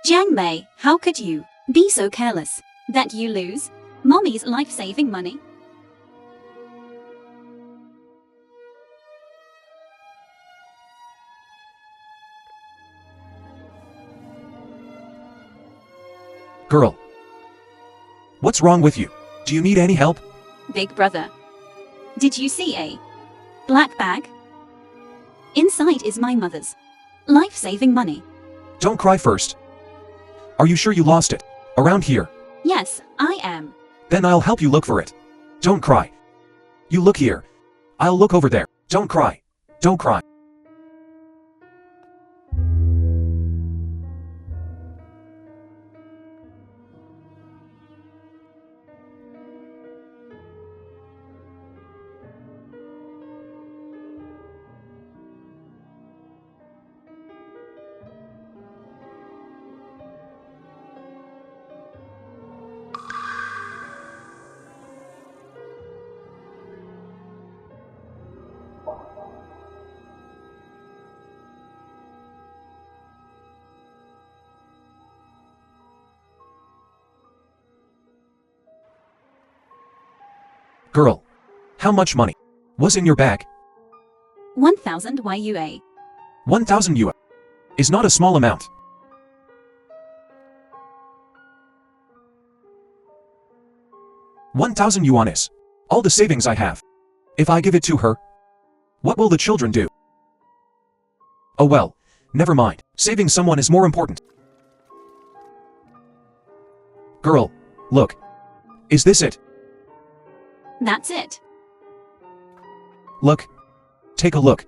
Jiang Mei, how could you be so careless that you lose mommy's life-saving money? Girl. What's wrong with you? Do you need any help? Big brother. Did you see a black bag? Inside is my mother's life-saving money. Don't cry first. Are you sure you lost it? Around here? Yes, I am. Then I'll help you look for it. Don't cry. You look here. I'll look over there. Don't cry. Don't cry. Girl. How much money was in your bag? 1,000 YUA. 1,000 yuan is not a small amount. $1,000 is all the savings I have. If I give it to her, what will the children do? Oh well, never mind. Saving someone is more important. Girl, look. Is this it? That's it. Look. Take a look.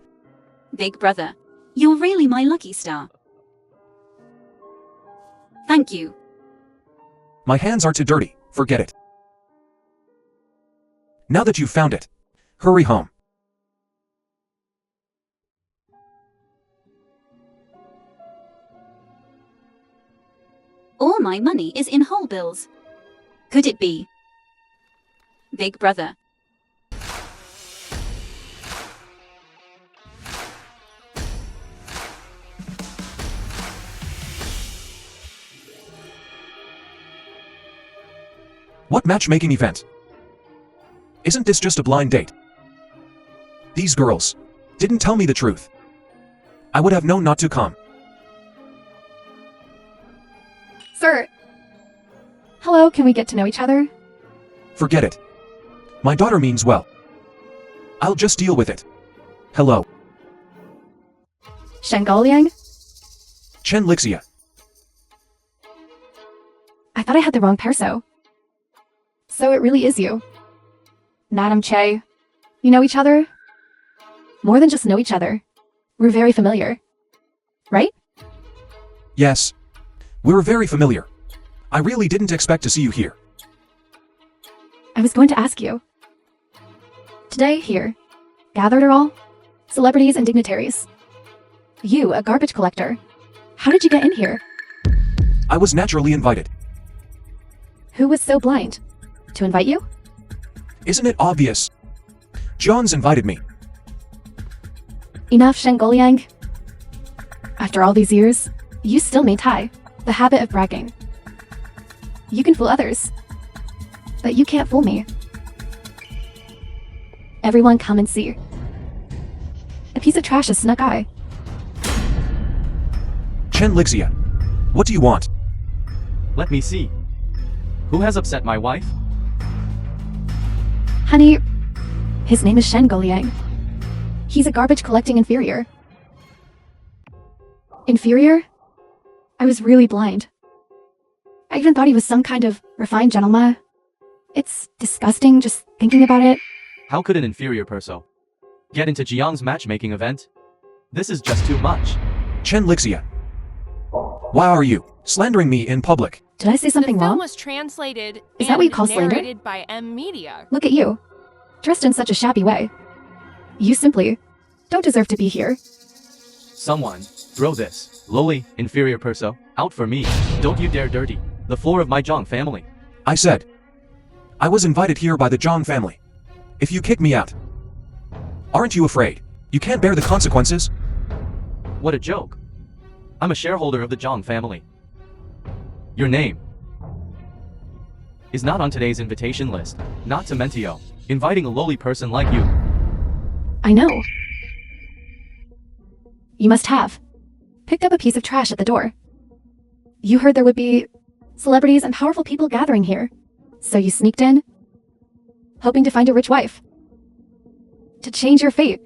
Big brother, you're really my lucky star. Thank you. My hands are too dirty, forget it. Now that you've found it, hurry home. All my money is in whole bills. Could it be? Big brother. What matchmaking event? Isn't this just a blind date? These girls didn't tell me the truth. I would have known not to come. Sir. Hello, can we get to know each other? Forget it. My daughter means well. I'll just deal with it. Hello. Shen. Chen Lixia. I thought I had the wrong perso. So it really is you. Madam Che. You know each other? More than just know each other. We're very familiar. Right? Yes. We're very familiar. I really didn't expect to see you here. I was going to ask you. Today, here, gathered are all celebrities and dignitaries. You, a garbage collector. How did you get in here? I was naturally invited. Who was so blind? To invite you? Isn't it obvious? John's invited me. Enough, Shen. After all these years, you still maintain the habit of bragging. You can fool others, but you can't fool me. Everyone come and see. A piece of trash has snuck eye. Chen Lixia. What do you want? Let me see. Who has upset my wife? Honey, his name is Shen. He's a garbage collecting inferior. Inferior? I was really blind. I even thought he was some kind of refined gentleman. It's disgusting just thinking about it. How could an inferior perso get into Jiang's matchmaking event? This is just too much. Chen Lixia. Why are you slandering me in public? Did I say something The film wrong? was translated Is that what you call slander? narrated by M Media. Look at you, dressed in such a shabby way. You simply don't deserve to be here. Someone, throw this lowly, inferior perso out for me. Don't you dare dirty the floor of my Zhang family. I said. I was invited here by the Zhang family. If you kick me out, aren't you afraid you can't bear the consequences? What a joke. I'm a shareholder of the Zhang family. Your name is not on today's invitation list. Not to Mentio. Inviting a lowly person like you. I know. You must have picked up a piece of trash at the door. You heard there would be celebrities and powerful people gathering here. So you sneaked in, hoping to find a rich wife. To change your fate.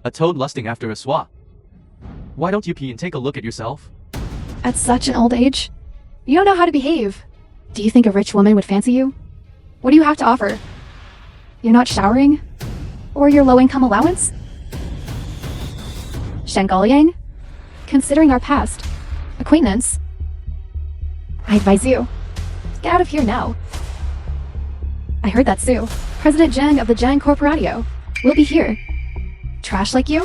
A toad lusting after a swa. Why don't you pee and take a look at yourself? At such an old age, you don't know how to behave. Do you think a rich woman would fancy you? What do you have to offer? You're not showering? Or your low-income allowance? Scandalous? Considering our past acquaintance, I advise you, get out of here now. I heard that Sue, President Jang of the Jang Corporatio, will be here. Trash like you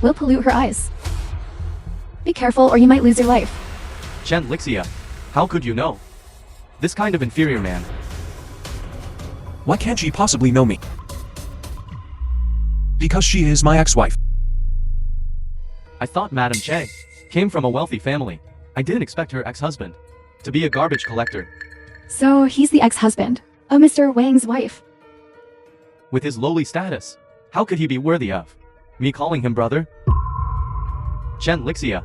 will pollute her eyes. Be careful or you might lose your life. Shen Lixia, how could you know? This kind of inferior man. Why can't she possibly know me? Because she is my ex-wife. I thought Madame Che came from a wealthy family. I didn't expect her ex-husband to be a garbage collector. So he's the ex-husband of Mr. Wang's wife. With his lowly status, how could he be worthy of me calling him brother? Shen Lixia,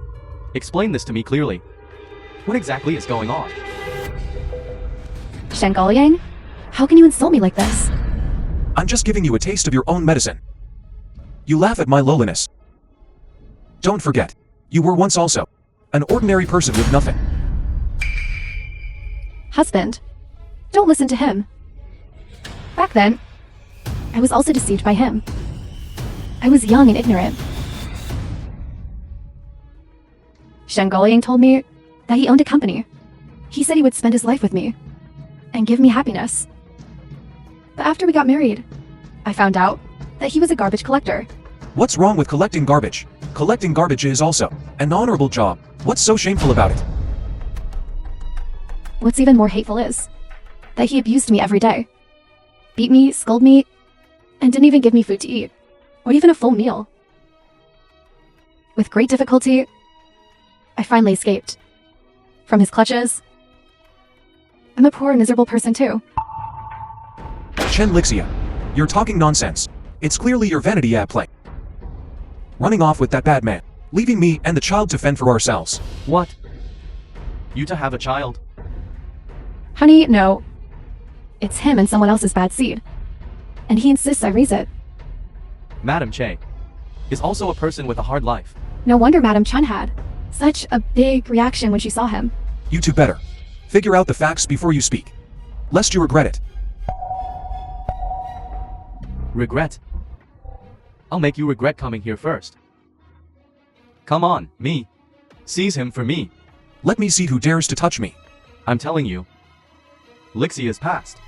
explain this to me clearly. What exactly is going on? Scandalous? How can you insult me like this? I'm just giving you a taste of your own medicine. You laugh at my lowliness. Don't forget, you were once also an ordinary person with nothing. Husband, don't listen to him. Back then, I was also deceived by him. I was young and ignorant. Scandalous told me that he owned a company. He said he would spend his life with me and give me happiness. But after we got married, I found out that he was a garbage collector. What's wrong with collecting garbage? Collecting garbage is also an honorable job. What's so shameful about it? What's even more hateful is that he abused me every day. Beat me, scolded me, and didn't even give me food to eat, or even a full meal. With great difficulty, I finally escaped from his clutches. I'm a poor, miserable person too. Shen Lixia, you're talking nonsense. It's clearly your vanity at play. Running off with that bad man, leaving me and the child to fend for ourselves. What? You to have a child? Honey, no. It's him and someone else's bad seed. And he insists I raise it. Madame Che is also a person with a hard life. No wonder Madame Chun had such a big reaction when she saw him. You two better figure out the facts before you speak, lest you regret it. Regret? I'll make you regret coming here first. Come on, me. Seize him for me. Let me see who dares to touch me. I'm telling you. Lixia's past,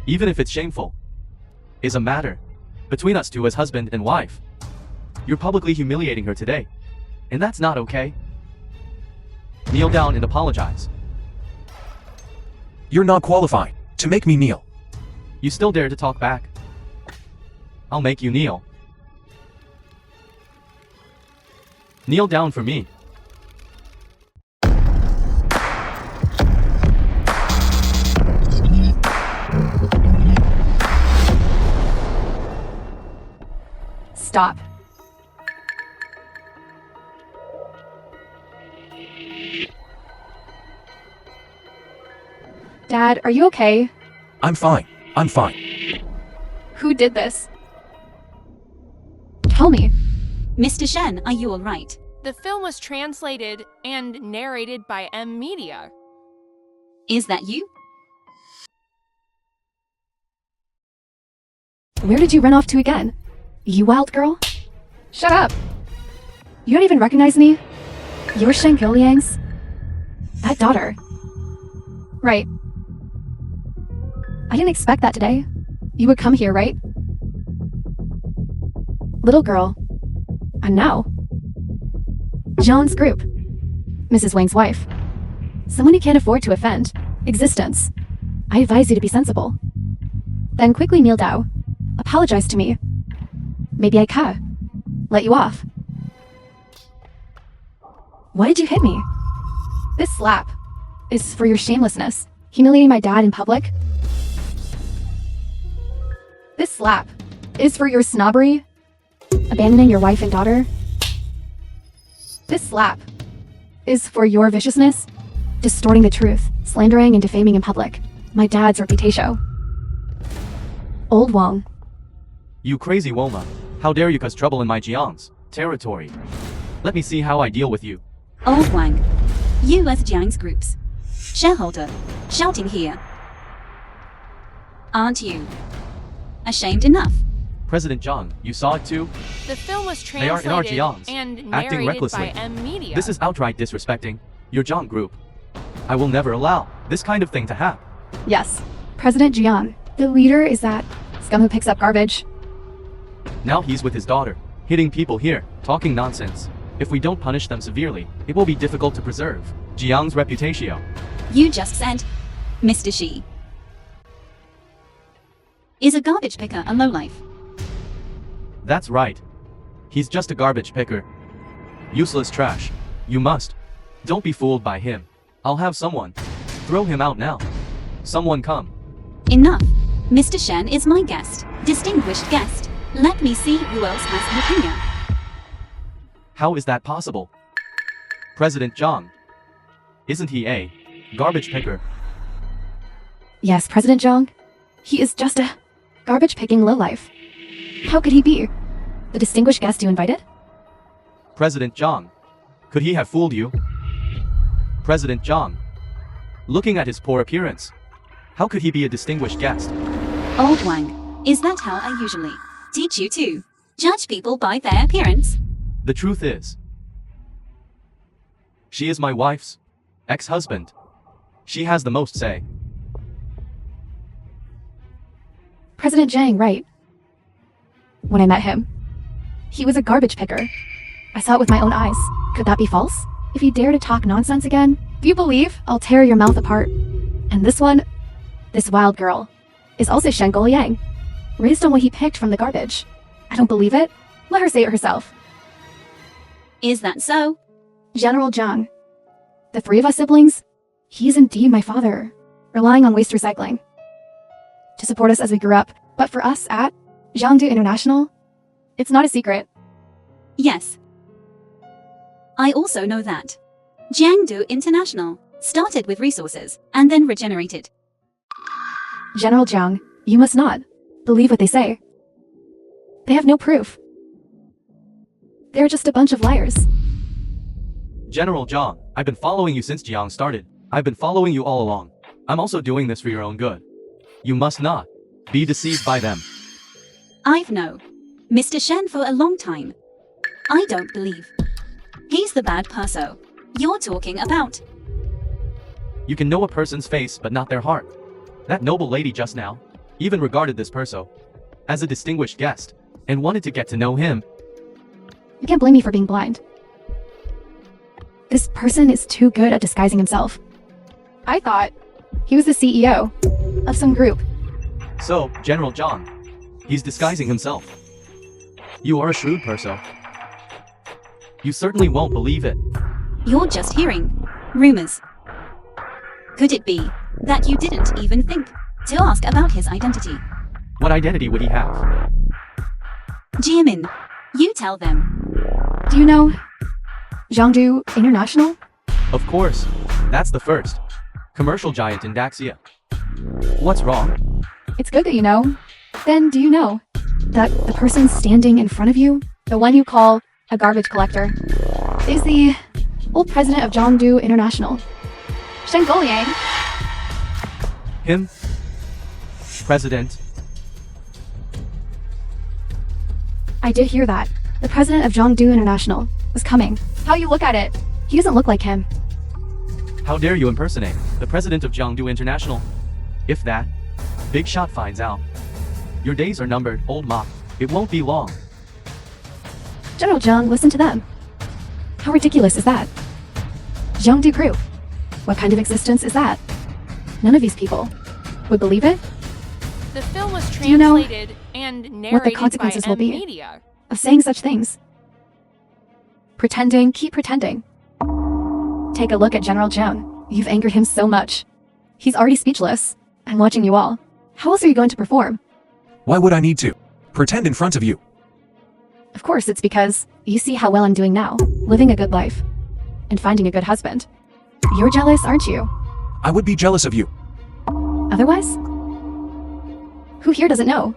even if it's shameful, is a matter between us two as husband and wife. You're publicly humiliating her today, and that's not okay. Kneel down and apologize. You're not qualified to make me kneel. You still dare to talk back? I'll make you kneel. Kneel down for me. Stop. Dad, are you okay? I'm fine. I'm fine. Who did this? Tell me. Mr. Shen, are you alright? The film was translated and narrated by M Media. Is that you? Where did you run off to again? You wild girl? Shut up. You don't even recognize me? You're Shen Liang's that daughter. Right. I didn't expect that today. You would come here, right? Little girl. And now, John's group. Mrs. Wang's wife. Someone you can't afford to offend. Existence. I advise you to be sensible. Then quickly kneel down. Apologize to me. Maybe I can let you off. Why did you hit me? This slap is for your shamelessness, humiliating my dad in public. This slap is for your snobbery, abandoning your wife and daughter. This slap is for your viciousness, distorting the truth, slandering and defaming in public my dad's reputation. Old Wong. You crazy Woma. How dare you cause trouble in my Jiang's territory? Let me see how I deal with you. Old Wang. You as Jiang's group's shareholder, shouting here. Aren't you ashamed enough? President Zhang, you saw it too? The film was They are in our translated Jiang's, and acting narrated recklessly. by M Media. This is outright disrespecting your Zhang group. I will never allow this kind of thing to happen. Yes, President Jiang. The leader is that scum who picks up garbage. Now he's with his daughter, hitting people here, talking nonsense. If we don't punish them severely, it will be difficult to preserve Jiang's reputation. You just said, Mr. Shi. Is a garbage picker a lowlife? That's right. He's just a garbage picker. Useless trash. You must. Don't be fooled by him. I'll have someone throw him out now. Someone come. Enough. Mr. Shen is my guest. Distinguished guest. Let me see who else has an opinion. How is that possible? President Zhang. Isn't he a garbage picker? Yes, President Zhang. He is just a garbage-picking lowlife. How could he be the distinguished guest you invited? President Zhang. Could he have fooled you? President Zhang. Looking at his poor appearance, how could he be a distinguished guest? Old Wang, is that how I usually teach you to judge people by their appearance? The truth is, she is my wife's ex-husband. She has the most say. President Zhang, right. When I met him, he was a garbage picker. I saw it with my own eyes. Could that be false? If you dare to talk nonsense again, do you believe I'll tear your mouth apart? And this one, this wild girl, is also Shen Yang, raised on what he picked from the garbage. I don't believe it. Let her say it herself. Is that so? General Zhang, the three of us siblings, he is indeed my father, relying on waste recycling to support us as we grew up. But for us at Jiangdu International, it's not a secret. Yes. I also know that Jiangdu International started with resources and then regenerated. General Zhang, you must not believe what they say. They have no proof. They're just a bunch of liars. General Zhang, I've been following you since Jiang started. I've been following you all along. I'm also doing this for your own good. You must not be deceived by them. I've known Mr. Shen for a long time. I don't believe he's the bad person you're talking about. You can know a person's face but not their heart. That noble lady just now even regarded this person as a distinguished guest and wanted to get to know him. You can't blame me for being blind. This person is too good at disguising himself. I thought he was the CEO of some group. So, General Zhang, he's disguising himself. You are a shrewd person. You certainly won't believe it. You're just hearing rumors. Could it be that you didn't even think to ask about his identity? What identity would he have? Jiamin, you tell them. Do you know Jiangdu International? Of course, that's the first commercial giant in Daxia. What's wrong? It's good that you know. Then do you know that the person standing in front of you, the one you call a garbage collector, is the old president of Jiangdu International, Shen Yang? Him? President? I did hear that. The president of Jiangdu International was coming. How you look at it, he doesn't look like him. How dare you impersonate the president of Jiangdu International? If that big shot finds out, your days are numbered, old Ma. It won't be long. General Zhang, listen to them. How ridiculous is that? Jiangdu Group. What kind of existence is that? None of these people would believe it. The film was Do you know translated and narrated consequences by will be? Media. Of saying such things. Pretending, keep pretending. To Take a look at General Zhang. You've angered him so much. He's already speechless. I'm watching you all. How else are you going to perform? Why would I need to pretend in front of you? Of course, it's because you see how well I'm doing now, living a good life, and finding a good husband. You're jealous, aren't you? I would be jealous of you. Otherwise? Who here doesn't know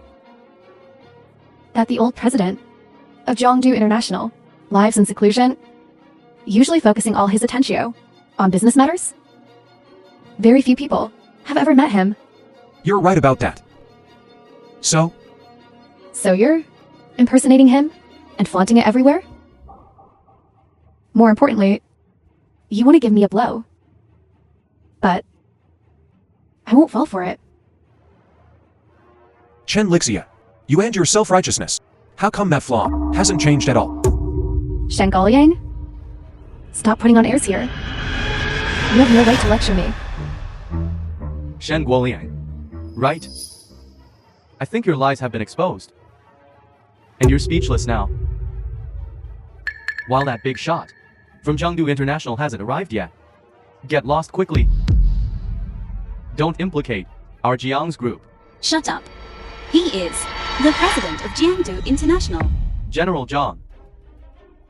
that the old president of Zhongdu International lives in seclusion, usually focusing all his attention on business matters? Very few people have ever met him. You're right about that. So you're impersonating him and flaunting it everywhere? More importantly, you want to give me a blow. But I won't fall for it. Chen Lixia, you and your self-righteousness. How come that flaw hasn't changed at all? Shen Gaoliang? Stop putting on airs here. You have no right to lecture me. Shen Guoliang. Right? I think your lies have been exposed. And you're speechless now. While that big shot from Zhongdu International hasn't arrived yet. Get lost quickly. Don't implicate our Jiang's group. Shut up. He is the president of Jiangdu International. General Zhang.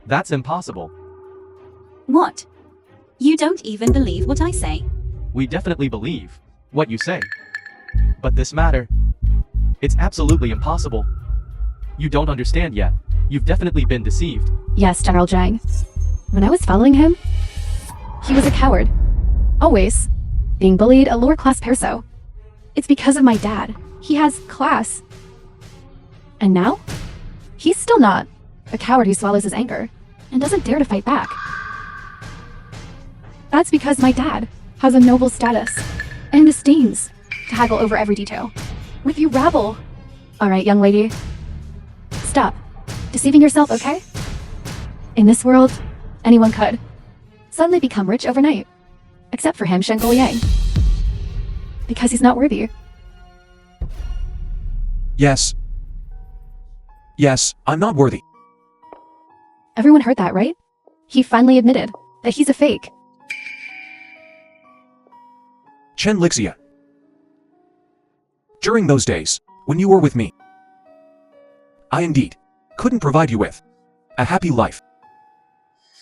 That's impossible. What? You don't even believe what I say? We definitely believe what you say. But this matter, it's absolutely impossible. You don't understand yet. You've definitely been deceived. Yes, General Zhang. When I was following him, he was a coward. Always. Being bullied a lower-class perso. It's because of my dad. He has class. And now? He's still not a coward who swallows his anger and doesn't dare to fight back. That's because my dad has a noble status and disdains to haggle over every detail with you rabble. Alright, young lady. Stop deceiving yourself, okay? In this world, anyone could suddenly become rich overnight. Except for him, Shen Guoliang. Because he's not worthy. Yes. Yes, I'm not worthy. Everyone heard that, right? He finally admitted that he's a fake. Chen Lixia. During those days, when you were with me, I indeed couldn't provide you with a happy life.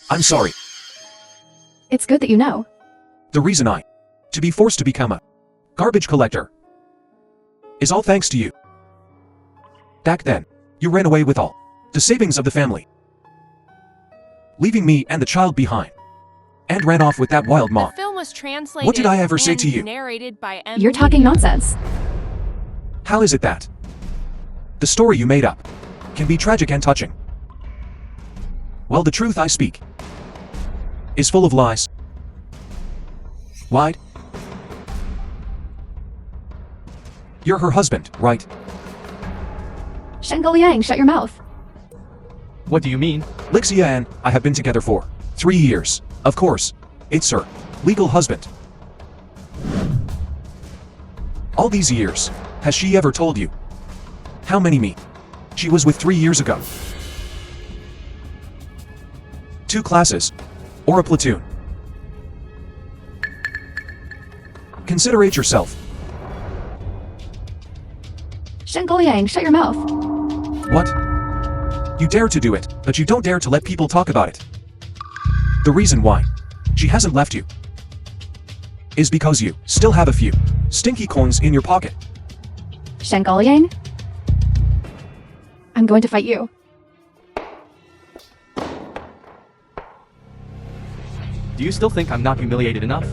I'm sorry. It's good that you know. The reason to be forced to become a garbage collector is all thanks to you. Back then, you ran away with all the savings of the family, leaving me and the child behind, and ran off with that wild The mom. film was translated What did I ever say and to you? narrated by M. You're talking nonsense. How is it that the story you made up can be tragic and touching? Well, the truth I speak is full of lies. Lied? You're her husband, right? Shen Guoliang, shut your mouth. What do you mean? Lixia and I have been together for 3 years. Of course, it's her legal husband. All these years, has she ever told you how many me she was with 3 years ago? 2 classes, or a platoon? Considerate yourself. Shen Guoliang, shut your mouth. What? You dare to do it, but you don't dare to let people talk about it. The reason why she hasn't left you is because you still have a few stinky coins in your pocket. Shen Guoliang? I'm going to fight you. Do you still think I'm not humiliated enough?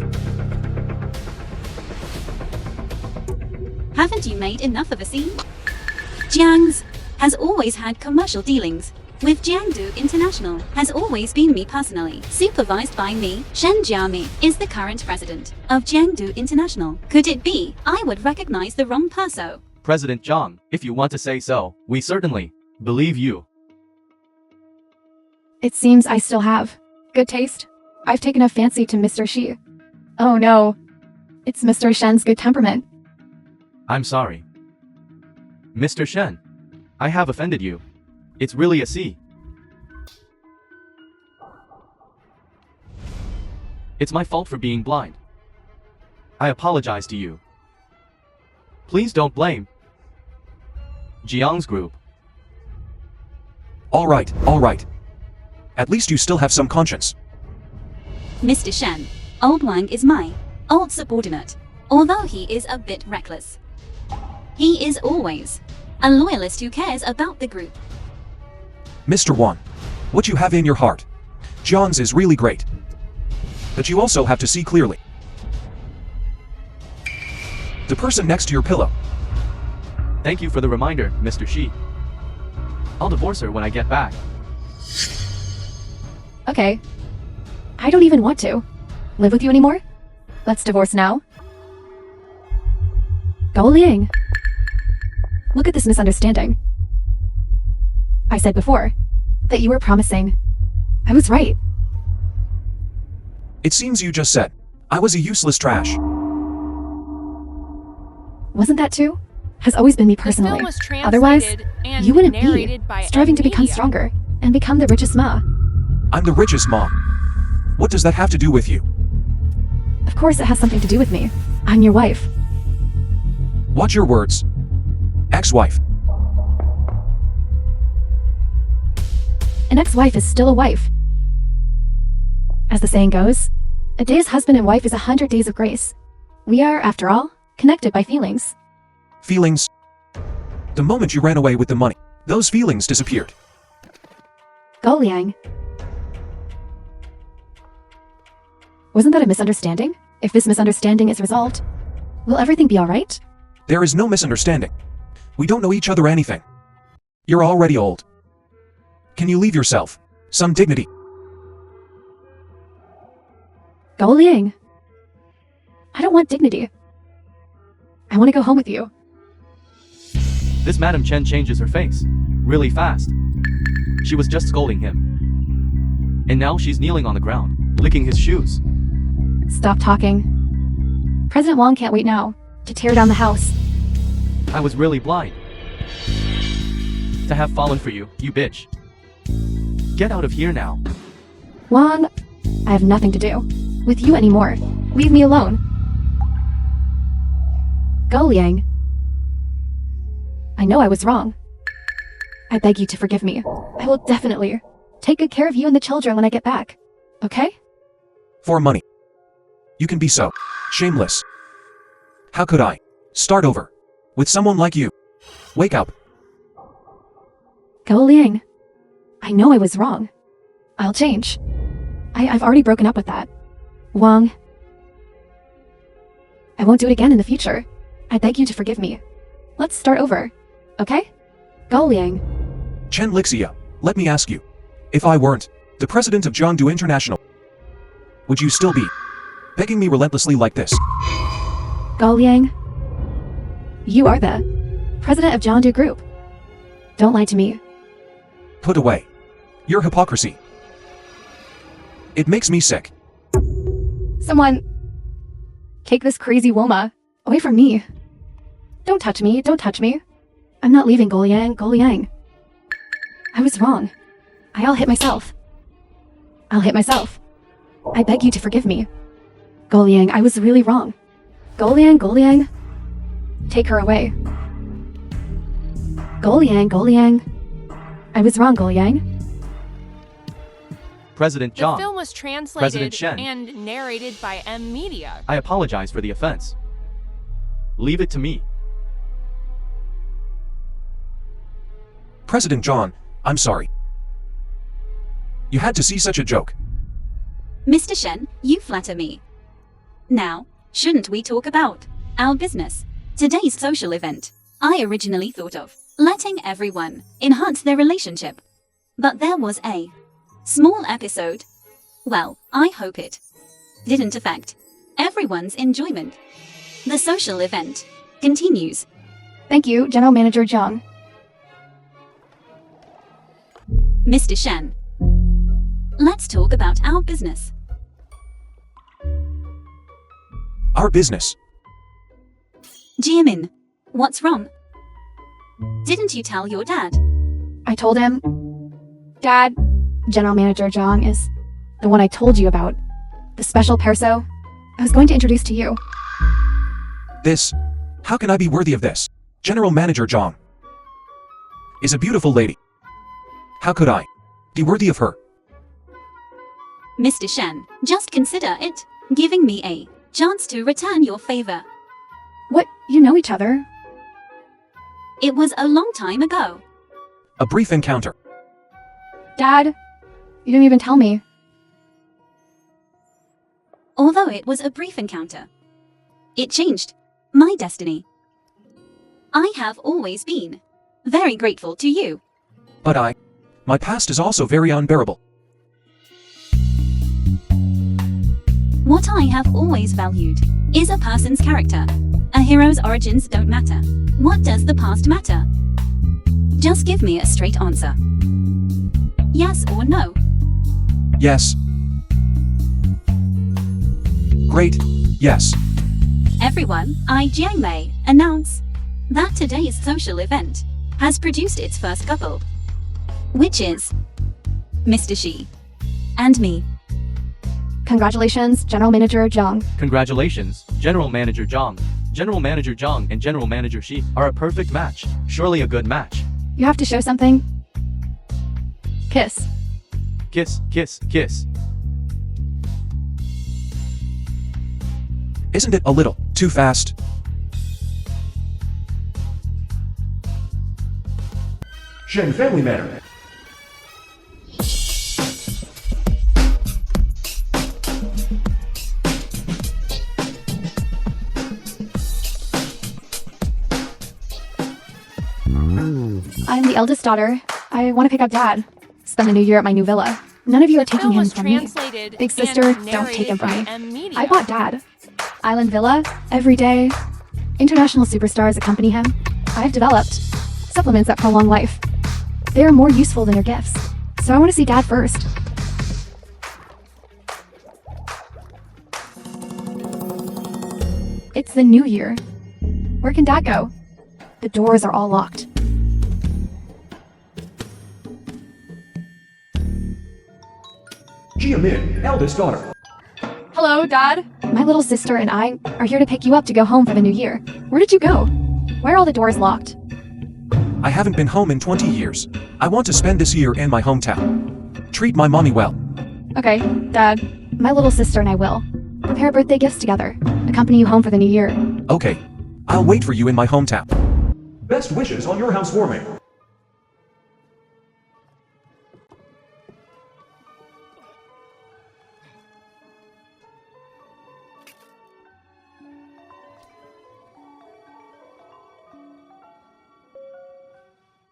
Haven't you made enough of a scene? Jiang's has always had commercial dealings with Jiangdu International, has always been me personally, supervised by me. Shen Jiami is the current president of Jiangdu International. Could it be I would recognize the wrong person? President Zhang, if you want to say so, we certainly believe you. It seems I still have good taste. I've taken a fancy to Mr. Shi. Oh no. It's Mr. Shen's good temperament. I'm sorry. Mr. Shen, I have offended you. It's really a C. It's my fault for being blind. I apologize to you. Please don't blame Jiang's group. All right, all right. At least you still have some conscience. Mr. Shen, Old Wang is my old subordinate, although he is a bit reckless. He is always a loyalist who cares about the group. Mr. Wan, what you have in your heart, John's is really great. But you also have to see clearly. The person next to your pillow. Thank you for the reminder, Mr. Shi. I'll divorce her when I get back. Okay. I don't even want to live with you anymore. Let's divorce now. Go Liang. Look at this misunderstanding. I said before that you were promising. I was right. It seems you just said I was a useless trash. Wasn't that too? Has always been me The personally. film was Otherwise, translated and you wouldn't be narrated by striving to become media. stronger and become the richest ma. I'm the richest mom. What does that have to do with you? Of course it has something to do with me. I'm your wife. Watch your words. Ex-wife. An ex-wife is still a wife. As the saying goes, a day as husband and wife is 100 days of grace. We are, after all, connected by feelings. Feelings. The moment you ran away with the money, those feelings disappeared. Go Liang. Wasn't that a misunderstanding? If this misunderstanding is resolved, will everything be alright? There is no misunderstanding. We don't know each other anything. You're already old. Can you leave yourself some dignity? Go Liang. I don't want dignity. I want to go home with you. This Madam Chen changes her face really fast. She was just scolding him. And now she's kneeling on the ground, licking his shoes. Stop talking. President Wang can't wait now to tear down the house. I was really blind. To have fallen for you, you bitch. Get out of here now. Wang, I have nothing to do with you anymore. Leave me alone. Go Liang. I know I was wrong. I beg you to forgive me. I will definitely take good care of you and the children when I get back. Okay? For money. You can be so shameless. How could I start over with someone like you? Wake up. Go Liang. I know I was wrong. I'll change. I've already broken up with that. Wang. I won't do it again in the future. I beg you to forgive me. Let's start over. Okay? Go Liang. Chen Lixia, let me ask you. If I weren't the president of Jiangdu International, would you still be begging me relentlessly like this? Go Liang. You are the president of Jiangdu Group. Don't lie to me. Put away your hypocrisy. It makes me sick. Someone take this crazy Woma away from me. Don't touch me, don't touch me. I'm not leaving Go Liang. I was wrong. I'll hit myself. I'll hit myself. I beg you to forgive me. Go Liang, I was really wrong. Go Liang. Take her away. Go Liang. I was wrong, Go Liang. President The Zhang, film was translated President Shen. and narrated by media. I apologize for the offense. Leave it to me. President John, I'm sorry. You had to see such a joke. Mr. Shen, you flatter me. Now, shouldn't we talk about our business? Today's social event. I originally thought of letting everyone enhance their relationship. But there was a small episode. Well, I hope it didn't affect everyone's enjoyment. The social event continues. Thank you, General Manager Zhang. Mr. Shen, let's talk about our business. Our business. Jiamin, what's wrong? Didn't you tell your dad? I told him, Dad, General Manager Zhang is the one I told you about. the special perso I was going to introduce to you. This. How can I be worthy of this? General Manager Zhang is a beautiful lady. How could I be worthy of her? Mr. Shen, just consider it giving me a chance to return your favor. What? You know each other? It was a long time ago. A brief encounter. Dad, you didn't even tell me. Although it was a brief encounter, it changed my destiny. I have always been very grateful to you. But my past is also very unbearable. What I have always valued is a person's character. A hero's origins don't matter. What does the past matter? Just give me a straight answer. Yes or no? Yes. Great. Yes. Everyone, I Jiang may announce that today's social event has produced its first couple, which is Mr. Shi and me. Congratulations, General Manager Zhang. Congratulations, General Manager Zhang. General Manager Zhang and General Manager Shi are a perfect match. Surely a good match. You have to show something. Kiss. Kiss, kiss, kiss. Isn't it a little too fast? Shen family manner. I'm the eldest daughter. I want to pick up Dad. Spend the new year at my new villa. None of you are taking him from me. Big sister, don't take him from me. I bought Dad. Island villa, every day. International superstars accompany him. I've developed supplements that prolong life. They are more useful than your gifts. So I want to see Dad first. It's the new year. Where can Dad go? The doors are all locked. Jia Min, eldest daughter. Hello, Dad. My little sister and I are here to pick you up to go home for the new year. Where did you go? Why are all the doors locked? I haven't been home in 20 years. I want to spend this year in my hometown. Treat my mommy well. Okay, Dad. My little sister and I will. Prepare birthday gifts together. Accompany you home for the new year. Okay. I'll wait for you in my hometown. Best wishes on your housewarming.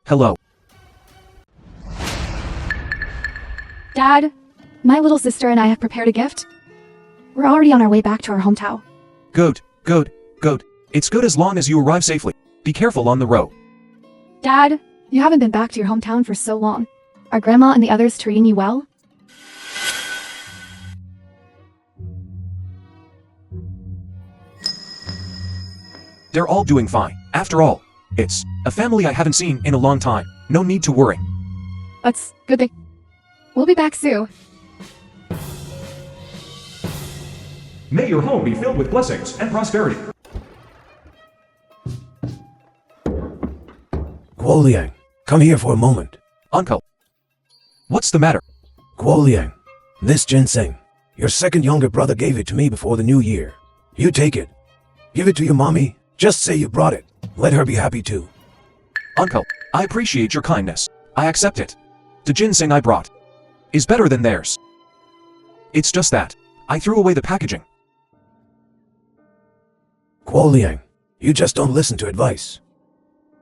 Hello. Dad, my little sister and I have prepared a gift. We're already on our way back to our hometown. Good, good, good. It's good as long as you arrive safely. Be careful on the road. Dad, you haven't been back to your hometown for so long. Are Grandma and the others treating you well? They're all doing fine. After all, it's a family I haven't seen in a long time. No need to worry. That's good thing. We'll be back soon. May your home be filled with blessings and prosperity. Guo Liang, come here for a moment. Uncle. What's the matter? Guo Liang, this ginseng. Your second younger brother gave it to me before the new year. You take it. Give it to your mommy. Just say you brought it. Let her be happy too. Uncle, I appreciate your kindness. I accept it. The ginseng I brought is better than theirs. It's just that I threw away the packaging. Guo Liang, you just don't listen to advice.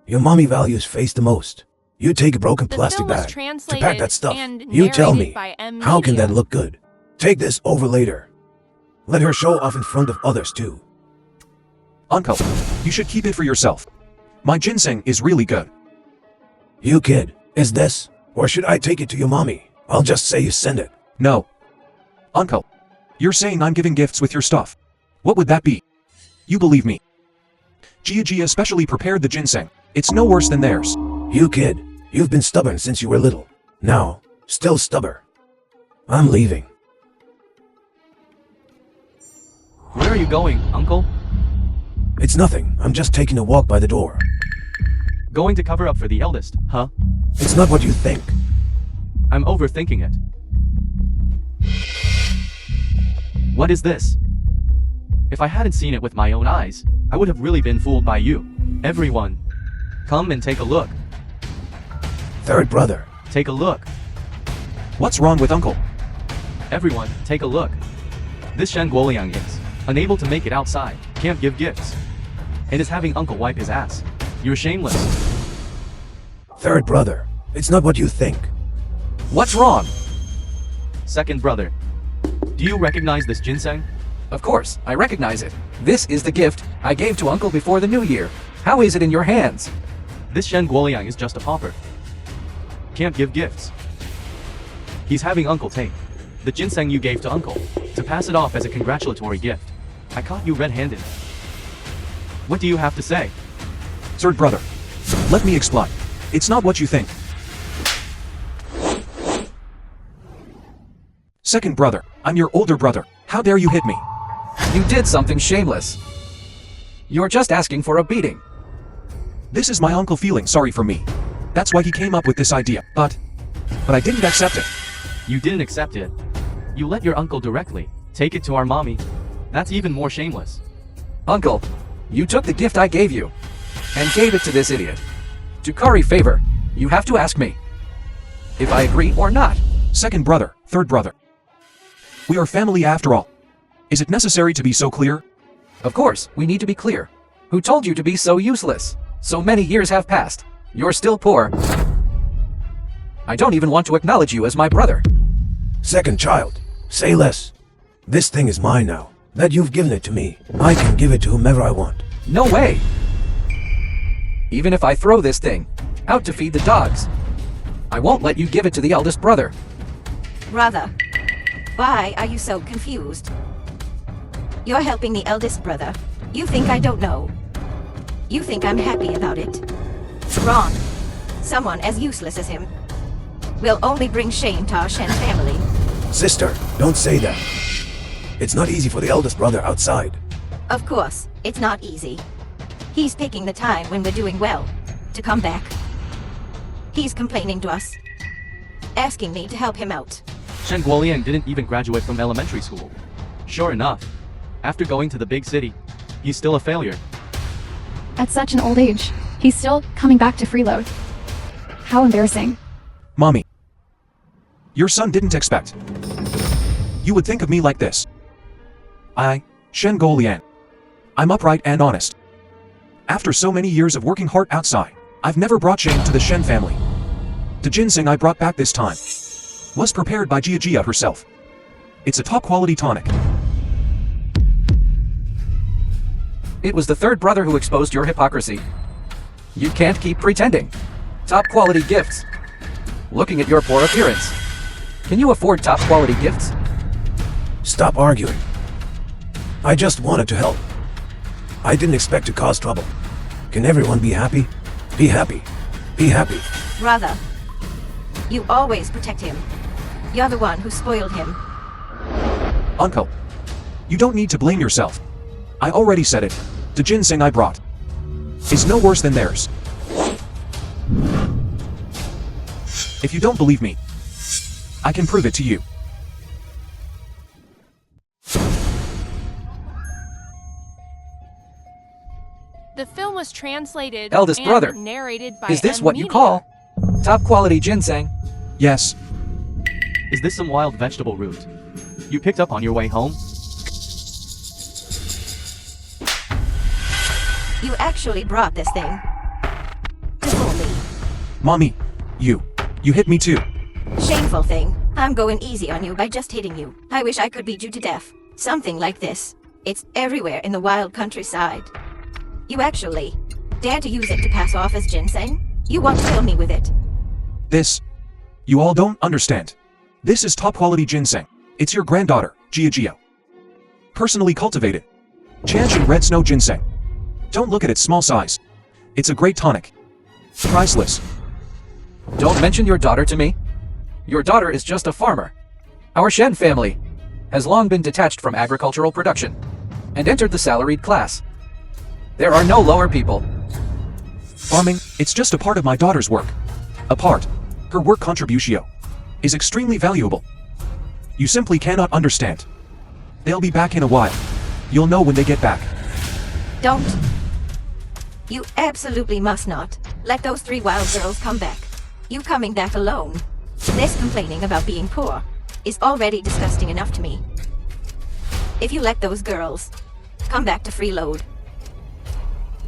Your mommy values face the most. You take a broken plastic bag to pack that stuff. You tell me, how can that look good? Take this over later. Let her show off in front of others too. Uncle, you should keep it for yourself. My ginseng is really good. You kid, is this? Or should I take it to your mommy? I'll just say you send it. No. Uncle, you're saying I'm giving gifts with your stuff. What would that be? You believe me. Gia specially prepared the ginseng. It's no worse than theirs. You kid, you've been stubborn since you were little. Now, still stubborn. I'm leaving. are you going, uncle? It's nothing. I'm just taking a walk by the door. Going to cover up for the eldest, huh? It's not what you think. I'm overthinking it. What is this? If I hadn't seen it with my own eyes, I would have really been fooled by you. Everyone, come and take a look. Third brother. Take a look. What's wrong with Uncle? Everyone, take a look. This Shen Guoliang is unable to make it outside, can't give gifts, and is having Uncle wipe his ass. You're shameless. Third brother. It's not what you think. What's wrong? Second brother. Do you recognize this ginseng? Of course, I recognize it. This is the gift I gave to Uncle before the new year. How is it in your hands? This Shen Guoliang is just a pauper. Can't give gifts. He's having Uncle take the ginseng you gave to Uncle to pass it off as a congratulatory gift. I caught you red-handed. What do you have to say? Third brother. Let me explain. It's not what you think. Second brother. I'm your older brother. How dare you hit me? You did something shameless. You're just asking for a beating. This is my uncle feeling sorry for me. That's why he came up with this idea, but I didn't accept it. You didn't accept it. You let your uncle directly take it to our mommy. That's even more shameless. Uncle, you took the gift I gave you and gave it to this idiot. To curry favor, you have to ask me if I agree or not. Second brother, third brother. We are family after all. Is it necessary to be so clear? Of course, we need to be clear. Who told you to be so useless? So many years have passed. You're still poor. I don't even want to acknowledge you as my brother. Second child. Say less. This thing is mine now. That you've given it to me. I can give it to whomever I want. No way! Even if I throw this thing out to feed the dogs, I won't let you give it to the eldest brother. Brother, why are you so confused? You're helping the eldest brother. You think I don't know. You think I'm happy about it. Wrong. Someone as useless as him will only bring shame to our Shen family. Sister, don't say that. It's not easy for the eldest brother outside. Of course, it's not easy. He's taking the time when we're doing well to come back. He's complaining to us, asking me to help him out. Shen Guoliang didn't even graduate from elementary school. Sure enough, after going to the big city, he's still a failure. At such an old age, he's still coming back to freeload. How embarrassing. Mommy. Your son didn't expect you would think of me like this. Shen Guoliang. I'm upright and honest. After so many years of working hard outside, I've never brought shame to the Shen family. The ginseng I brought back this time was prepared by Jia herself. It's a top-quality tonic. It was the third brother who exposed your hypocrisy. You can't keep pretending. Top-quality gifts. Looking at your poor appearance. Can you afford top-quality gifts? Stop arguing. I just wanted to help. I didn't expect to cause trouble. Can everyone be happy? Be happy. Be happy. Brother, you always protect him. You're the one who spoiled him. Uncle, you don't need to blame yourself. I already said it. The ginseng I brought is no worse than theirs. If you don't believe me, I can prove it to you. The film was translated Eldest and brother, narrated by is this what you media. call top-quality ginseng? Yes. Is this some wild vegetable root you picked up on your way home? You actually brought this thing to fool me. Mommy, you hit me too. Shameful thing. I'm going easy on you by just hitting you. I wish I could beat you to death. Something like this. It's everywhere in the wild countryside. You actually dare to use it to pass off as ginseng? You want to kill me with it. This, you all don't understand. This is top-quality ginseng. It's your granddaughter, Jia. Personally cultivated. Chanshan red snow ginseng. Don't look at its small size. It's a great tonic. Priceless. Don't mention your daughter to me. Your daughter is just a farmer. Our Shen family has long been detached from agricultural production. and entered the salaried class. There are no lower people. Farming, it's just a part of my daughter's work. A part. Her work contributio is extremely valuable. You simply cannot understand. They'll be back in a while. You'll know when they get back. Don't. You absolutely must not let those 3 wild girls come back. You coming back alone. This complaining about being poor is already disgusting enough to me. If you let those girls come back to freeload,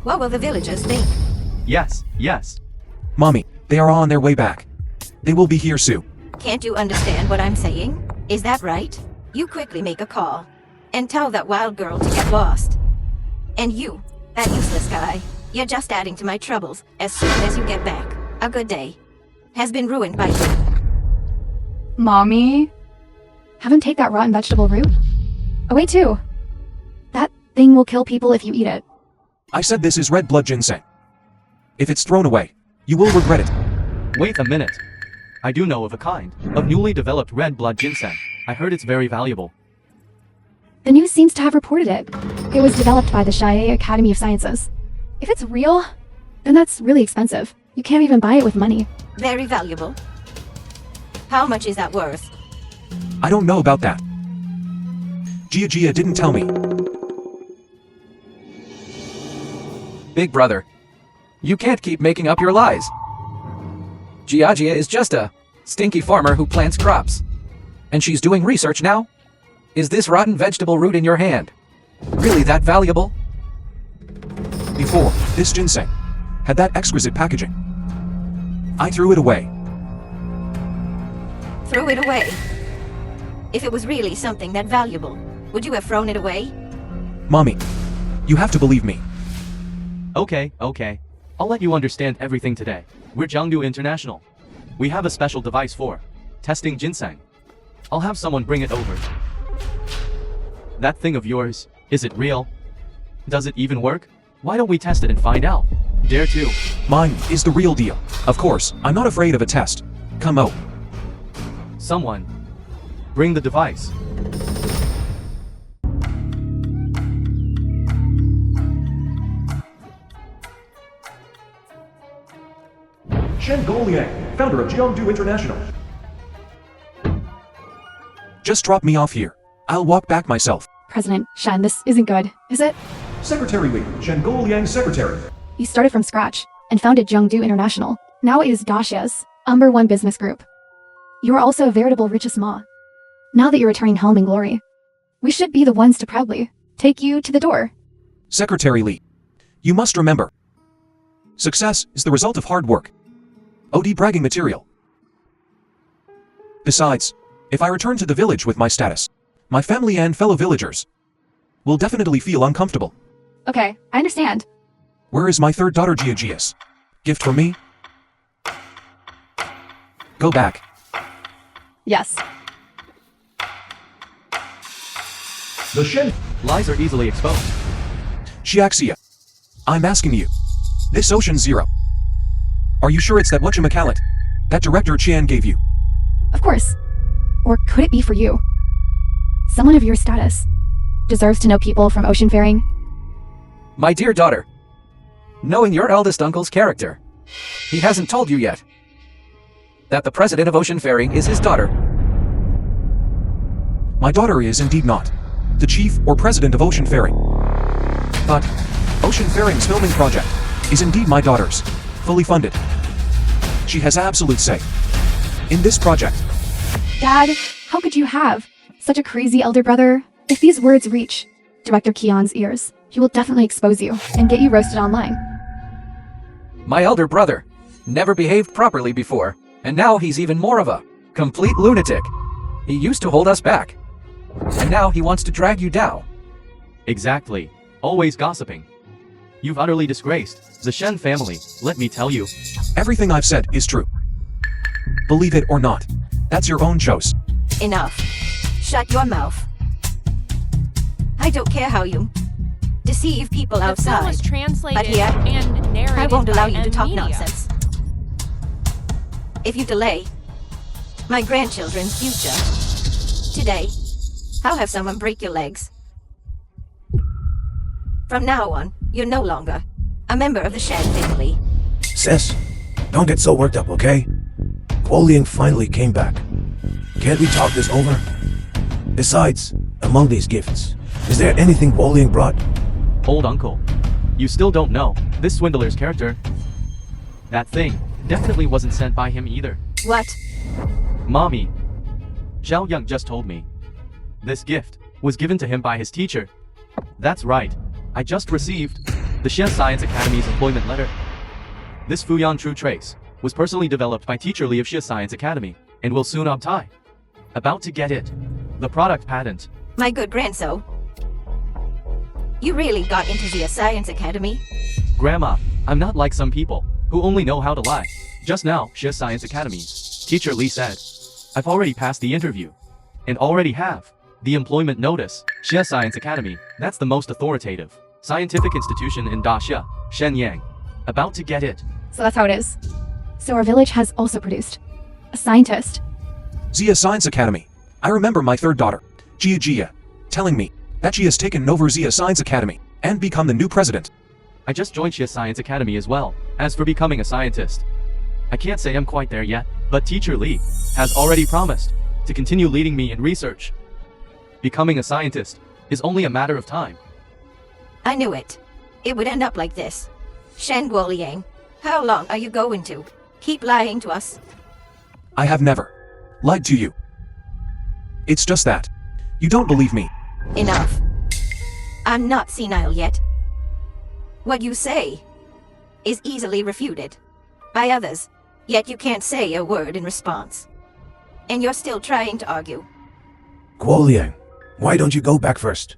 what will the villagers think? Yes, yes. Mommy, they are on their way back. They will be here soon. Can't you understand what I'm saying? Is that right? You quickly make a call and tell that wild girl to get lost. And you, that useless guy, you're just adding to my troubles as soon as you get back. A good day has been ruined by you. Mommy? Have him take that rotten vegetable root? Oh wait too. That thing will kill people if you eat it. I said this is red blood ginseng. If it's thrown away, you will regret it. Wait a minute. I do know of a kind of newly developed red blood ginseng. I heard it's very valuable. The news seems to have reported it. It was developed by the Shai Academy of Sciences. If it's real, then that's really expensive. You can't even buy it with money. Very valuable. How much is that worth? I don't know about that. Gia didn't tell me. Big brother, you can't keep making up your lies. Gia is just a stinky farmer who plants crops. And she's doing research now? Is this rotten vegetable root in your hand really that valuable? Before, this ginseng had that exquisite packaging. I threw it away. Threw it away? If it was really something that valuable, would you have thrown it away? Mommy, you have to believe me. Okay. I'll let you understand everything today. We're Jiangdu International. We have a special device for testing ginseng. I'll have someone bring it over. That thing of yours, is it real? Does it even work? Why don't we test it and find out? Dare to. Mine is the real deal. Of course, I'm not afraid of a test. Come on. Someone, bring the device. Shen, founder of Jiangdu International. Just drop me off here. I'll walk back myself. President Shen, this isn't good, is it? Secretary Li, Shen Liang, Secretary. You started from scratch and founded Jiangdu International. Now it is Dacia's #1 business group. You are also a veritable richest ma. Now that you're returning home in glory, we should be the ones to proudly take you to the door. Secretary Li, you must remember, success is the result of hard work. OD bragging material. Besides, if I return to the village with my status, my family and fellow villagers will definitely feel uncomfortable. Okay, I understand. Where is my third daughter Gia's? Gift for me? Go back. Yes. The Shen lies are easily exposed. Xiaxia, I'm asking you. This Ocean Zero. Are you sure it's that whatchamacallit that Director Qian gave you? Of course. Or could it be for you? Someone of your status deserves to know people from oceanfaring. My dear daughter, knowing your eldest uncle's character, he hasn't told you yet that the president of oceanfaring is his daughter. My daughter is indeed not the chief or president of oceanfaring. But oceanfaring's filming project is indeed my daughter's, fully funded. She has absolute say in this project. Dad, how could you have such a crazy elder brother? If these words reach Director Qian's ears, he will definitely expose you and get you roasted online. My elder brother never behaved properly before, and now he's even more of a complete lunatic. He used to hold us back, and now he wants to drag you down. Exactly. Always gossiping. You've utterly disgraced the Shen family, let me tell you. Everything I've said is true. Believe it or not, that's your own choice. Enough. Shut your mouth. I don't care how you deceive people The film outside, was translated but here, and narrated I won't allow by you to talk media. nonsense. If you delay my grandchildren's future, today, I'll have someone break your legs. From now on, you're no longer a member of the Shen family. Sis, don't get so worked up, okay? Guoliang finally came back. Can't we talk this over? Besides, among these gifts, is there anything Guoliang brought? Old uncle, you still don't know this swindler's character. That thing definitely wasn't sent by him either. What? Mommy, Xiao Yang just told me. This gift was given to him by his teacher. That's right. I just received the Shen Science Academy's employment letter. This Fuyan True Trace was personally developed by Teacher Li of Xia Science Academy and will soon obtain. About to get it. The product patent. My good grandson. You really got into the Science Academy? Grandma, I'm not like some people who only know how to lie. Just now, Xia Science Academy. Teacher Li said, I've already passed the interview and already have the employment notice. Xia Science Academy, that's the most authoritative scientific institution in Daxia, Shenyang. About to get it. So that's how it is. So our village has also produced a scientist. Xia Science Academy. I remember my third daughter, Jia, telling me that she has taken over Xia Science Academy and become the new president. I just joined Xia Science Academy as well. As for becoming a scientist, I can't say I'm quite there yet, but Teacher Li has already promised to continue leading me in research. Becoming a scientist is only a matter of time. I knew it. It would end up like this. Shen Guoliang, how long are you going to keep lying to us? I have never lied to you. It's just that you don't believe me. Enough. I'm not senile yet. What you say is easily refuted by others, yet you can't say a word in response. And you're still trying to argue. Guoliang, why don't you go back first?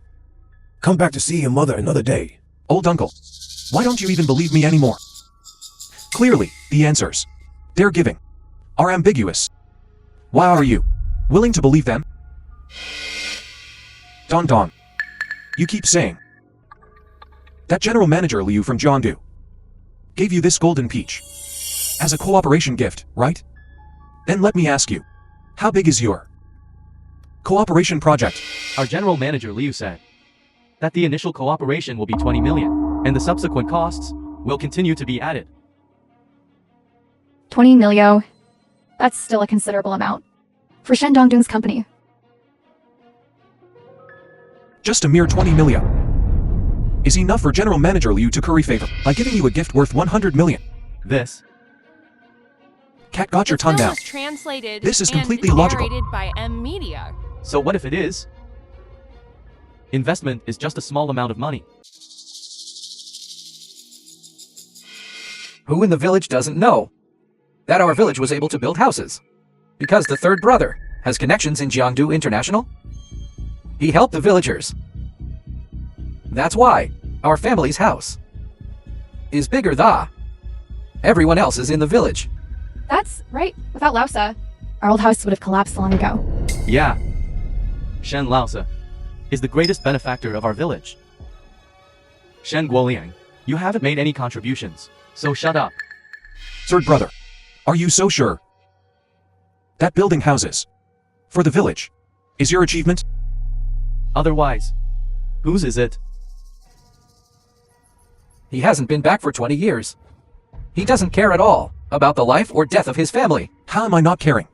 Come back to see your mother another day. Old uncle, why don't you even believe me anymore? Clearly, the answers they're giving are ambiguous. Why are you willing to believe them? Don, you keep saying that General Manager Liu from Jiangdu gave you this golden peach as a cooperation gift, right? Then let me ask you, how big is your cooperation project? Our General Manager Liu said that the initial cooperation will be 20 million, and the subsequent costs will continue to be added. 20 milio. That's still a considerable amount. For Shen Dongdung's company. Just a mere 20 million is enough for General Manager Liu to curry favor by giving you a gift worth 100 million. This Cat got your tongue now. Translated This is and completely illogical. narrated by M Media. So what if it is? Investment is just a small amount of money. Who in the village doesn't know that our village was able to build houses? Because the third brother has connections in Jiangdu International? He helped the villagers. That's why our family's house is bigger than everyone else is in the village. That's right. Without Lausa, our old house would have collapsed long ago. Yeah. Shen Laosa is the greatest benefactor of our village. Shen Guoliang, you haven't made any contributions, so shut up. Third brother, are you so sure that building houses for the village is your achievement? Otherwise, whose is it? He hasn't been back for 20 years. He doesn't care at all about the life or death of his family. How am I not caring?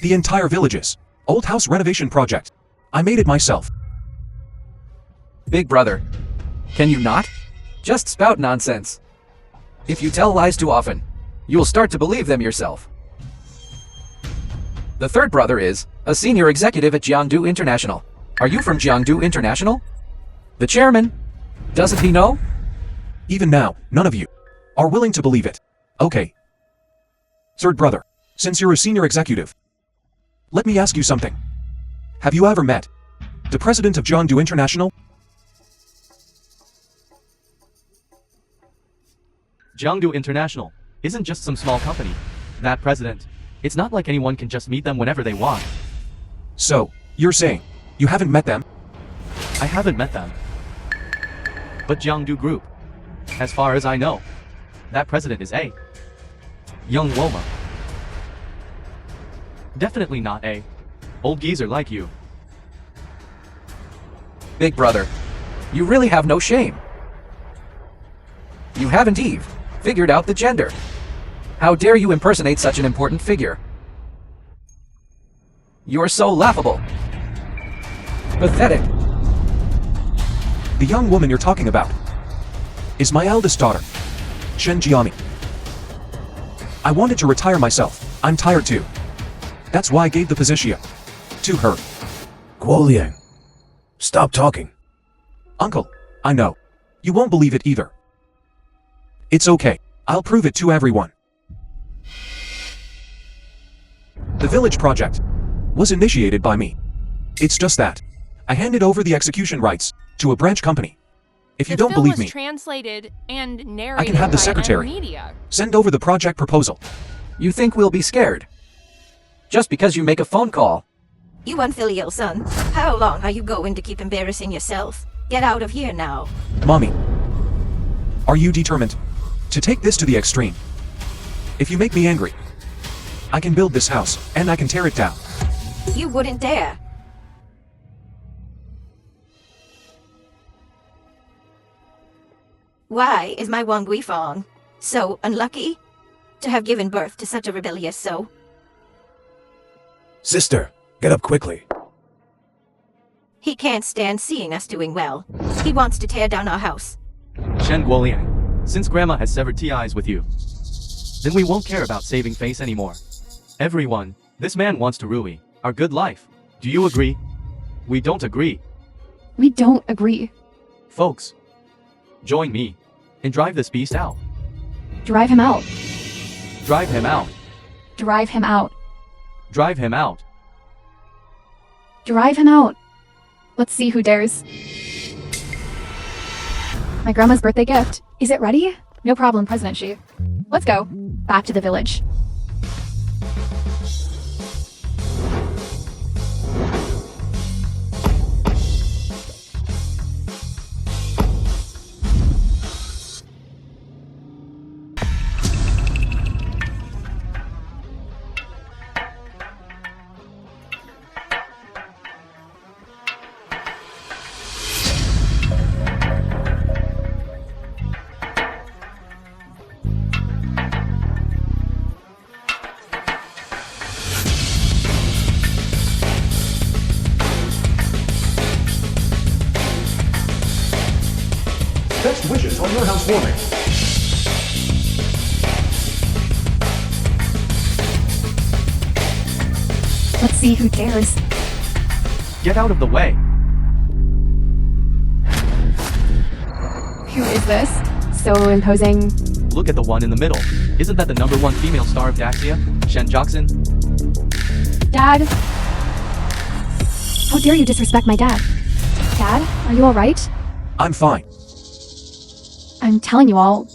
The entire village's old house renovation project. I made it myself. Big brother, can you not? Just spout nonsense. If you tell lies too often, you'll start to believe them yourself. The third brother is a senior executive at Jiangdu International. Are you from Jiangdu International? The chairman? Doesn't he know? Even now, none of you are willing to believe it. Okay. Third brother, since you're a senior executive, let me ask you something. Have you ever met the president of Jiangdu International? Jiangdu International isn't just some small company. That president, it's not like anyone can just meet them whenever they want. So, you're saying you haven't met them? I haven't met them. But Jiangdu Group, as far as I know, that president is a young Woma. Definitely not old geezer like you. Big brother, You really have no shame. You haven't figured out the gender. How dare you impersonate such an important figure? You're so laughable. Pathetic. The young woman you're talking about is my eldest daughter, Shen. I wanted to retire myself. I'm tired too. That's why I gave the position to her. Guoliang, stop talking. Uncle, I know. You won't believe it either. It's okay. I'll prove it to everyone. The village project was initiated by me. It's just that I handed over the execution rights to a branch company. If you don't believe me, translated and narrated I can have the secretary send over the project proposal. You think we'll be scared? Just because you make a phone call. You unfilial son. How long are you going to keep embarrassing yourself? Get out of here now. Mommy, are you determined to take this to the extreme? If you make me angry, I can build this house, and I can tear it down. You wouldn't dare. Why is my Wang Guifang so unlucky to have given birth to such a rebellious soul? Sister, get up quickly. He can't stand seeing us doing well. He wants to tear down our house. Shen Guoliang, since Grandma has severed ties with you, then we won't care about saving face anymore. Everyone, this man wants to ruin our good life. Do you agree? We don't agree. We don't agree. Folks, join me and drive this beast out. Drive him out. Drive him out. Drive him out. Drive him out. Drive him out. Let's see who dares. My grandma's birthday gift. Is it ready? No problem, President Shi. Let's go. Back to the village. Best wishes on your housewarming. Let's see who dares. Get out of the way. Who is this? So imposing. Look at the one in the middle. Isn't that the #1 female star of Daxia, Shen Jackson? Dad! How dare you disrespect my dad? Dad, are you alright? I'm fine. I'm telling you all,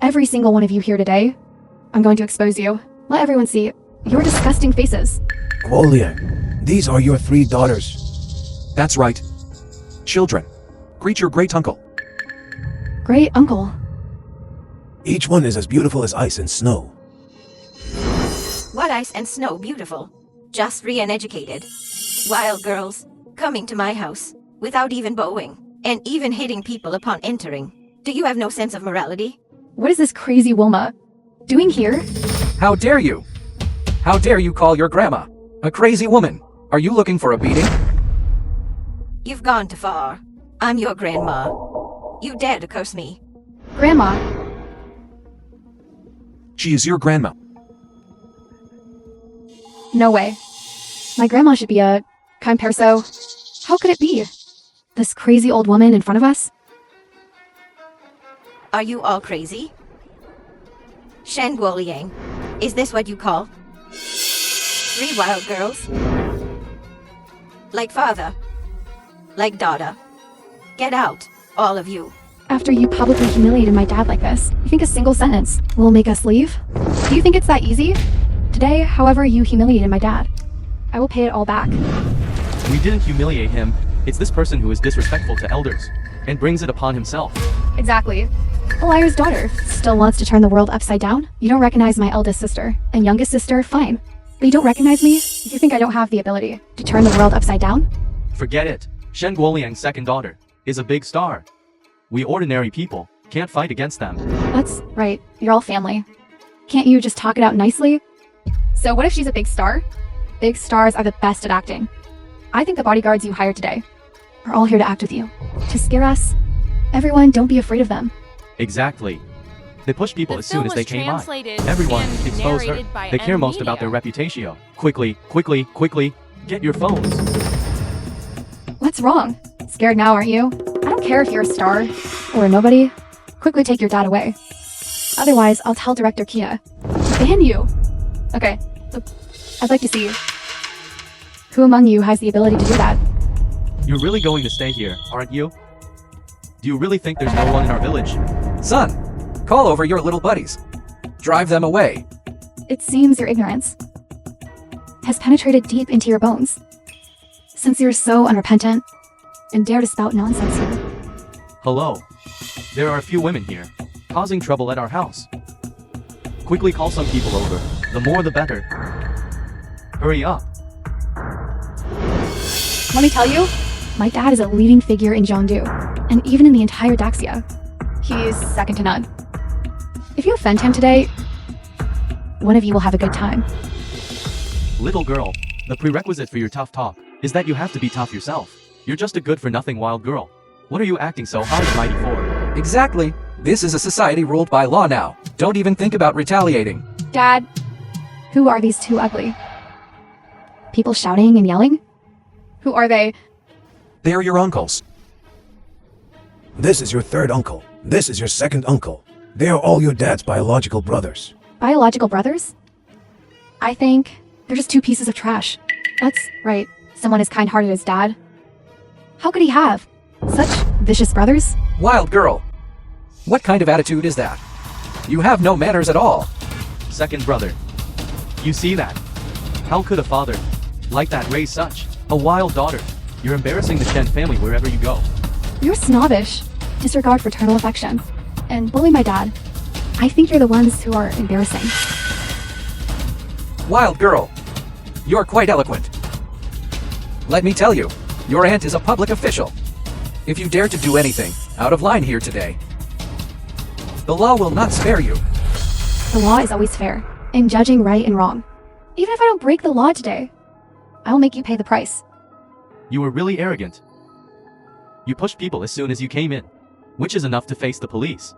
every single one of you here today, I'm going to expose you. Let everyone see your disgusting faces. Guoliang, these are your 3 daughters. That's right. Children, greet your great uncle. Great uncle. Each one is as beautiful as ice and snow. What ice and snow beautiful. Just re-uneducated. Wild girls, coming to my house, without even bowing, and even hitting people upon entering. Do you have no sense of morality? What is this crazy Wilma doing here? How dare you? How dare you call your grandma a crazy woman? Are you looking for a beating? You've gone too far. I'm your grandma. You dare to curse me. Grandma. She is your grandma. No way. My grandma should be a kind perso. How could it be? This crazy old woman in front of us? Are you all crazy? Shen Guoliang, is this what you call 3 wild girls? Like father, like daughter. Get out, all of you. After you publicly humiliated my dad like this, you think a single sentence will make us leave? Do you think it's that easy? Today, however you humiliated my dad, I will pay it all back. We didn't humiliate him. It's this person who is disrespectful to elders and brings it upon himself. Exactly. A liar's daughter still wants to turn the world upside down? You don't recognize my eldest sister and youngest sister, fine. But you don't recognize me? You think I don't have the ability to turn the world upside down? Forget it. Shen Guoliang's second daughter is a big star. We ordinary people can't fight against them. That's right. You're all family. Can't you just talk it out nicely? So what if she's a big star? Big stars are the best at acting. I think the bodyguards you hired today are all here to act with you. To scare us. Everyone, don't be afraid of them. Exactly. They push people The as soon film as they was came by. translated Everyone and exposed her. narrated by They care most media. about their reputation. Quickly, quickly, quickly, get your phones. What's wrong? Scared now, aren't you? I don't care if you're a star or a nobody. Quickly take your dad away. Otherwise, I'll tell Director Kia to ban you. Okay, so I'd like to see who among you has the ability to do that. You're really going to stay here, aren't you? Do you really think there's no one in our village? Son, call over your little buddies. Drive them away. It seems your ignorance has penetrated deep into your bones. Since you're so unrepentant and dare to spout nonsense here. Hello. There are a few women here, causing trouble at our house. Quickly call some people over. The more the better. Hurry up. Let me tell you, my dad is a leading figure in Jiangdu, and even in the entire Daxia. He's second to none. If you offend him today, one of you will have a good time. Little girl, the prerequisite for your tough talk is that you have to be tough yourself. You're just a good-for-nothing wild girl. What are you acting so high and mighty for? Exactly. This is a society ruled by law now. Don't even think about retaliating. Dad, who are these two ugly people shouting and yelling? Who are they? They are your uncles. This is your third uncle. This is your second uncle. They are all your dad's biological brothers. Biological brothers? I think they're just two pieces of trash. That's right. Someone as kind-hearted as Dad. How could he have such vicious brothers? Wild girl. What kind of attitude is that? You have no manners at all. Second brother. You see that? How could a father like that raise such a wild daughter? You're embarrassing the Shen family wherever you go. You're snobbish, disregard fraternal affection, and bully my dad. I think you're the ones who are embarrassing. Wild girl. You're quite eloquent. Let me tell you, your aunt is a public official. If you dare to do anything out of line here today, the law will not spare you. The law is always fair in judging right and wrong. Even if I don't break the law today, I'll make you pay the price. You were really arrogant. You pushed people as soon as you came in, which is enough to face the police.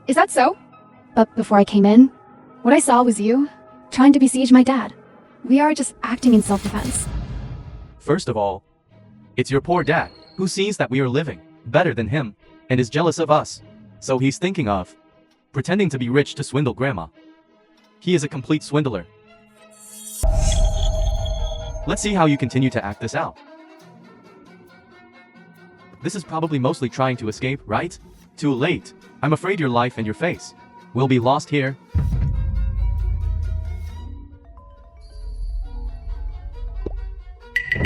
Is that so? But before I came in, what I saw was you trying to besiege my dad. We are just acting in self-defense. First of all, it's your poor dad who sees that we are living better than him and is jealous of us. So he's thinking of pretending to be rich to swindle grandma. He is a complete swindler. Let's see how you continue to act this out. This is probably mostly trying to escape, right? Too late. I'm afraid your life and your face will be lost here.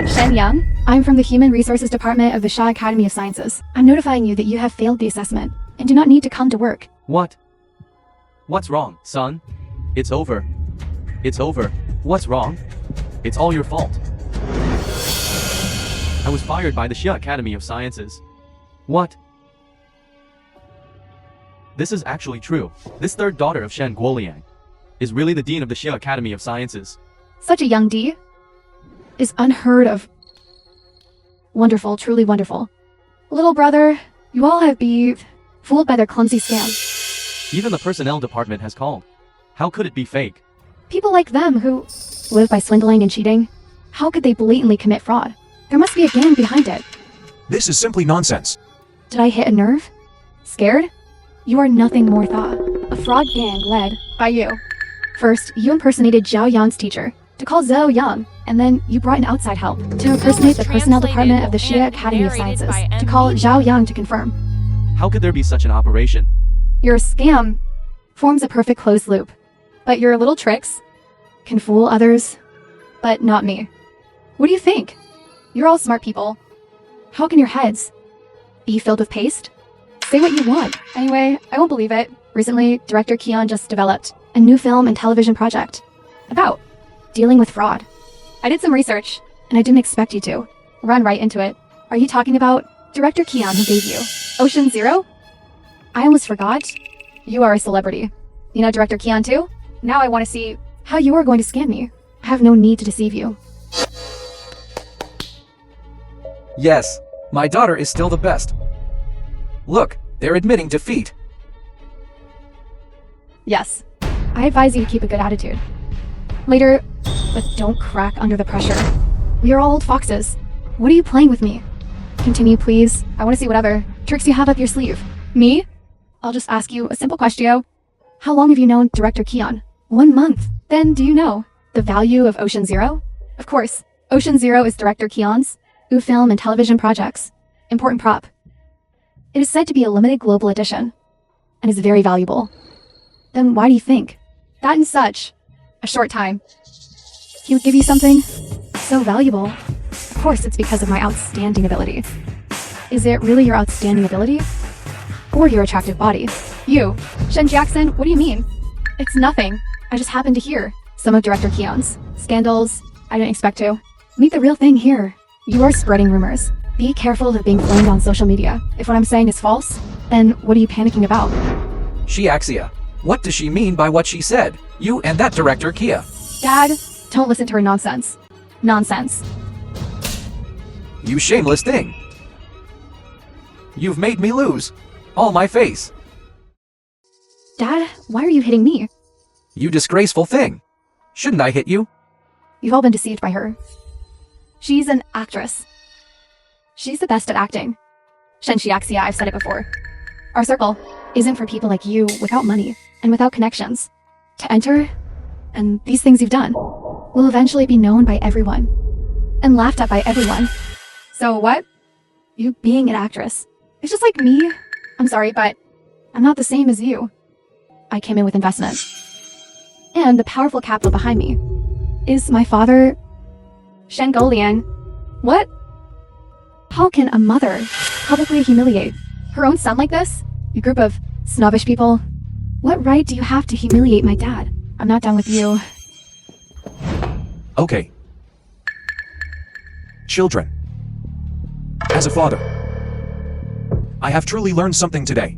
Shen Yang, I'm from the Human Resources Department of the Xia Academy of Sciences. I'm notifying you that you have failed the assessment and do not need to come to work. What? What's wrong, son? It's over. It's over. What's wrong? It's all your fault. I was fired by the Xia Academy of Sciences. What? This is actually true. This third daughter of Shen Guoliang is really the dean of the Xia Academy of Sciences. Such a young D is unheard of. Wonderful, truly wonderful. Little brother, you all have been fooled by their clumsy scam. Even the personnel department has called. How could it be fake? People like them who live by swindling and cheating, how could they blatantly commit fraud? There must be a gang behind it. This is simply nonsense. Did I hit a nerve? Scared? You are nothing more than a fraud gang led by you. First, you impersonated Zhao Yang's teacher to call Zhao Yang, and then you brought in outside help to impersonate the personnel department of the Xia Academy of Sciences to call Zhao Yang to confirm. How could there be such an operation? Your scam forms a perfect closed loop, but your little tricks can fool others, but not me. What do you think? You're all smart people. How can your heads be filled with paste? Say what you want. Anyway, I won't believe it. Recently, director Keon just developed a new film and television project about dealing with fraud. I did some research, and I didn't expect you to run right into it. Are you talking about Director Keon who gave you Ocean Zero? I almost forgot. You are a celebrity. You know Director Keon too? Now I want to see how you are going to scam me. I have no need to deceive you. Yes, my daughter is still the best. Look, they're admitting defeat. Yes. I advise you to keep a good attitude. Later, but don't crack under the pressure. We are all old foxes. What are you playing with me? Continue, please. I want to see whatever tricks you have up your sleeve. Me? I'll just ask you a simple question. How long have you known Director Keon? 1 month. Then do you know the value of Ocean Zero? Of course, Ocean Zero is Director Keon's film and television projects. Important prop. It is said to be a limited global edition and is very valuable. Then why do you think that in such a short time he would give you something so valuable? Of course, it's because of my outstanding ability. Is it really your outstanding ability? Or your attractive body? You, Shen Jackson, what do you mean? It's nothing. I just happened to hear some of Director Keon's scandals. I didn't expect to. Meet the real thing here. You are spreading rumors. Be careful of being flamed on social media. If what I'm saying is false, then what are you panicking about? Axia, what does she mean by what she said? You and that Director Kia. Dad, don't listen to her nonsense. Nonsense. You shameless thing. You've made me lose all my face. Dad, why are you hitting me? You disgraceful thing. Shouldn't I hit you? You've all been deceived by her. She's an actress. She's the best at acting. Shen Axia, I've said it before. Our circle isn't for people like you without money and without connections. To enter, and these things you've done, will eventually be known by everyone and laughed at by everyone. So what? You being an actress. It's just like me. I'm sorry, but I'm not the same as you. I came in with investment. And the powerful capital behind me is my father, Shangolian. What? How can a mother publicly humiliate her own son like this? You group of snobbish people. What right do you have to humiliate my dad? I'm not done with you. Okay. Children. As a father, I have truly learned something today.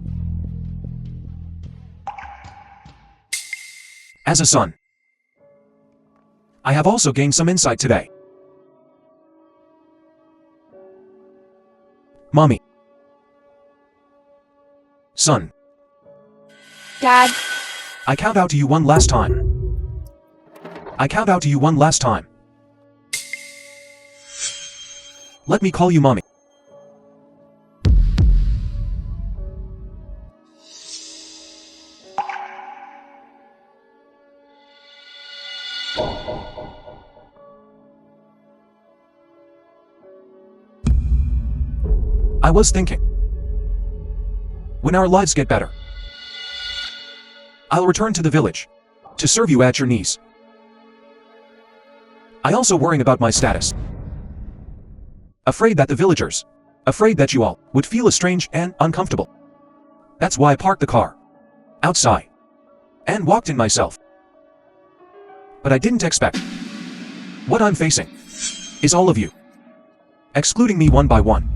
As a son, I have also gained some insight today. Mommy. Son. Dad. I count out to you one last time. I count out to you one last time. Let me call you Mommy. I was thinking, when our lives get better, I'll return to the village to serve you at your knees. I also worrying about my status. Afraid that the villagers, afraid that you all would feel strange and uncomfortable. That's why I parked the car outside and walked in myself. But I didn't expect what I'm facing is all of you, excluding me one by one,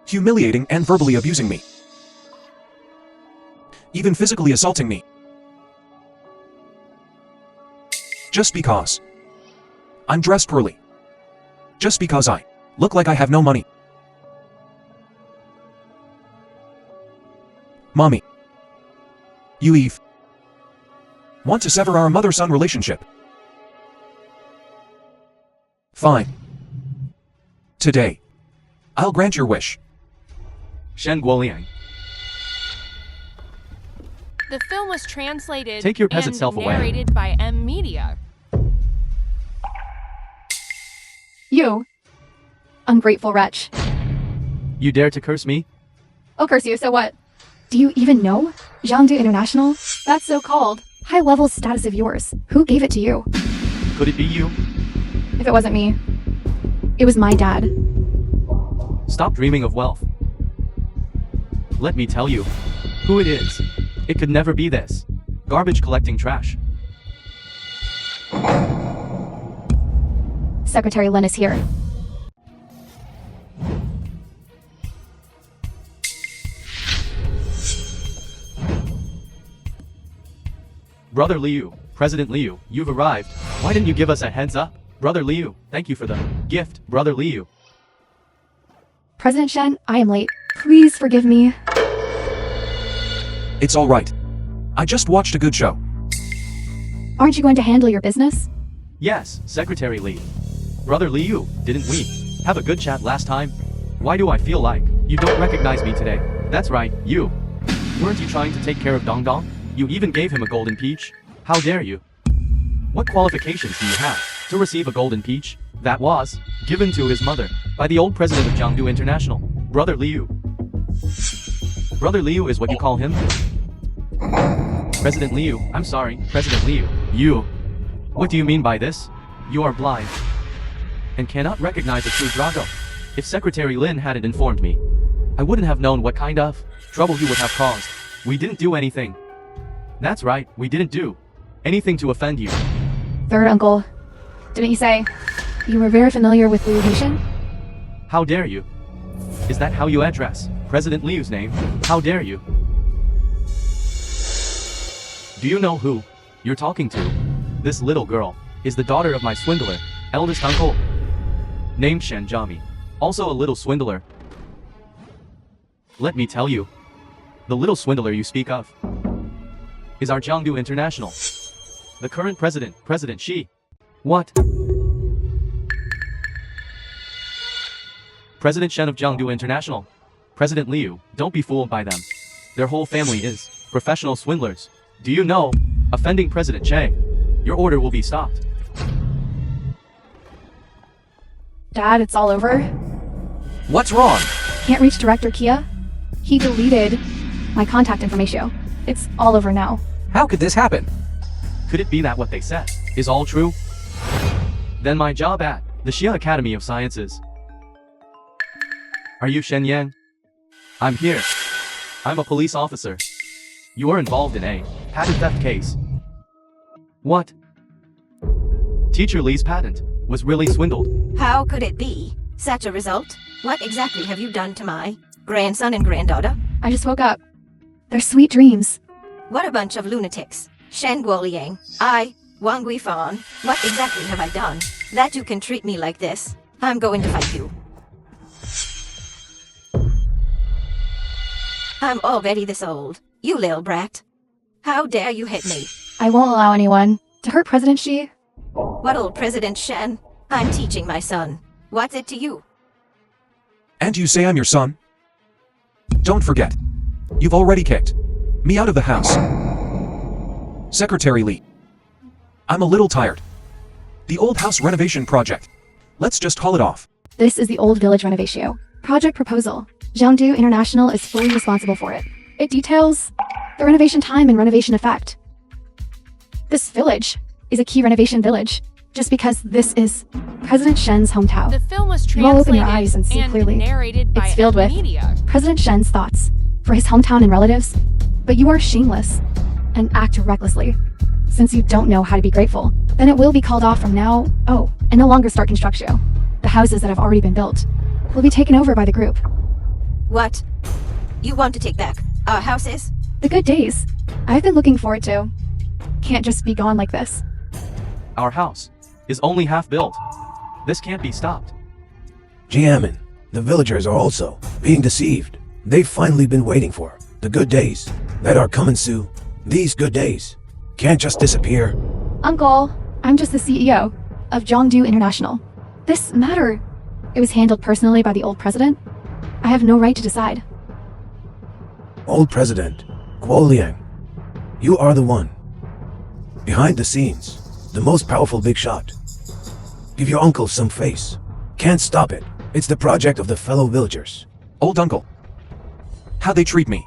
humiliating and verbally abusing me, even physically assaulting me, just because I'm dressed poorly, just because I look like I have no money. Mommy, you Eve, want to sever our mother-son relationship? Fine. Today, I'll grant your wish. Shen Guoliang. The film was translated Take your peasant and self away. narrated by M Media. You, ungrateful wretch. You dare to curse me? I'll curse you, so what? Do you even know Jiangdu International? That so-called high-level status of yours. Who gave it to you? Could it be you? If it wasn't me, it was my dad. Stop dreaming of wealth. Let me tell you who it is. It could never be this. Garbage collecting trash. Secretary Lin is here. Brother Liu, President Liu, you've arrived. Why didn't you give us a heads up? Brother Liu, thank you for the gift, Brother Liu. President Shen, I am late. Please forgive me. It's all right. I just watched a good show. Aren't you going to handle your business? Yes, Secretary Li. Brother Liu, didn't we have a good chat last time? Why do I feel like you don't recognize me today? That's right, you. Weren't you trying to take care of Dong? You even gave him a golden peach? How dare you? What qualifications do you have to receive a golden peach that was given to his mother by the old president of Jiangdu International, Brother Liu? Brother Liu is what you call him? President Liu, I'm sorry, President Liu. You. What do you mean by this? You are blind and cannot recognize a true Drago. If Secretary Lin hadn't informed me, I wouldn't have known what kind of trouble he would have caused. We didn't do anything. That's right, we didn't do anything to offend you. Third uncle, didn't you say you were very familiar with renovation? How dare you? Is that how you address President Liu's name? How dare you? Do you know who you're talking to? This little girl is the daughter of my swindler, eldest uncle, named Shen Jiami, also a little swindler. Let me tell you, the little swindler you speak of is our Jiangdu International, the current president, President Xi. What? President Shen of Jiangdu International, President Liu, don't be fooled by them. Their whole family is professional swindlers. Do you know, offending President Che, your order will be stopped. Dad, it's all over. What's wrong? Can't reach Director Kia? He deleted my contact information. It's all over now. How could this happen? Could it be that what they said is all true? Then my job at the Xia Academy of Sciences. Are you Shen Yang? I'm here. I'm a police officer. You are involved in a patent theft case. What? Teacher Li's patent was really swindled. How could it be? Such a result? What exactly have you done to my grandson and granddaughter? I just woke up. They're sweet dreams. What a bunch of lunatics. Shen Guoliang, I, Wang Guifan, what exactly have I done that you can treat me like this? I'm going to fight you. I'm already this old. You little brat. How dare you hit me? I won't allow anyone to hurt President Xi. What old President Shen? I'm teaching my son. What's it to you? And you say I'm your son? Don't forget. You've already kicked me out of the house. Secretary Li. I'm a little tired. The old house renovation project. Let's just call it off. This is the old village renovation project proposal. Jiangdu International is fully responsible for it. It details the renovation time and renovation effect. This village is a key renovation village, just because this is President Shen's hometown. The film was You all open translated your eyes and see clearly. narrated by It's filled with media. President Shen's thoughts for his hometown and relatives, but you are shameless and act recklessly. Since you don't know how to be grateful, then it will be called off from now, and no longer start construction. The houses that have already been built will be taken over by the group. What? You want to take back our houses? The good days I've been looking forward to can't just be gone like this. Our house is only half built. This can't be stopped. Jiamin, the villagers are also being deceived. They've finally been waiting for the good days that are coming soon. These good days can't just disappear. Uncle, I'm just the CEO of Jiangdu International. This matter, it was handled personally by the old president. I have no right to decide. Old President, Guo Liang, you are the one. Behind the scenes, the most powerful big shot. Give your uncle some face. Can't stop it. It's the project of the fellow villagers. Old uncle. How they treat me.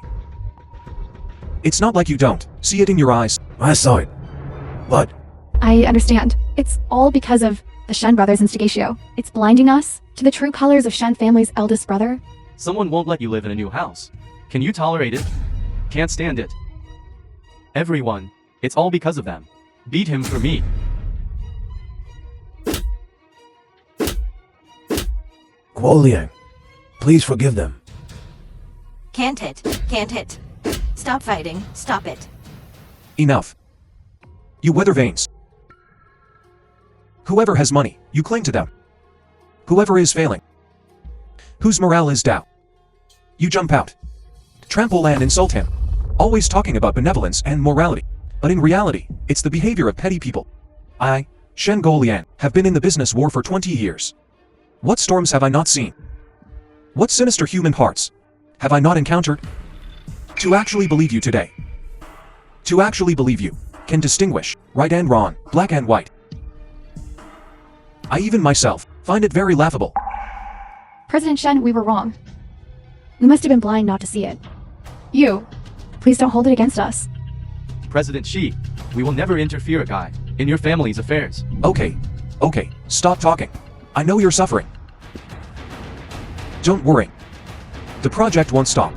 It's not like you don't see it in your eyes. I saw it. But I understand. It's all because of the Shen brothers' instigation. It's blinding us to the true colors of Shen family's eldest brother. Someone won't let you live in a new house. Can you tolerate it? Can't stand it. Everyone. It's all because of them. Beat him for me. Guo Liang, please forgive them. Can't hit. Can't hit. Stop fighting. Stop it. Enough. You weather veins. Whoever has money, you cling to them. Whoever is failing, whose morale is down, you jump out, trample and insult him, always talking about benevolence and morality. But in reality, it's the behavior of petty people. I, Shen, have been in the business war for 20 years. What storms have I not seen? What sinister human hearts have I not encountered? To actually believe you today, to actually believe you can distinguish right and wrong, black and white. I even myself find it very laughable. President Shen, we were wrong. We must have been blind not to see it. You, please don't hold it against us. President Shi, we will never interfere, guy, in your family's affairs. Okay, stop talking. I know you're suffering. Don't worry. The project won't stop.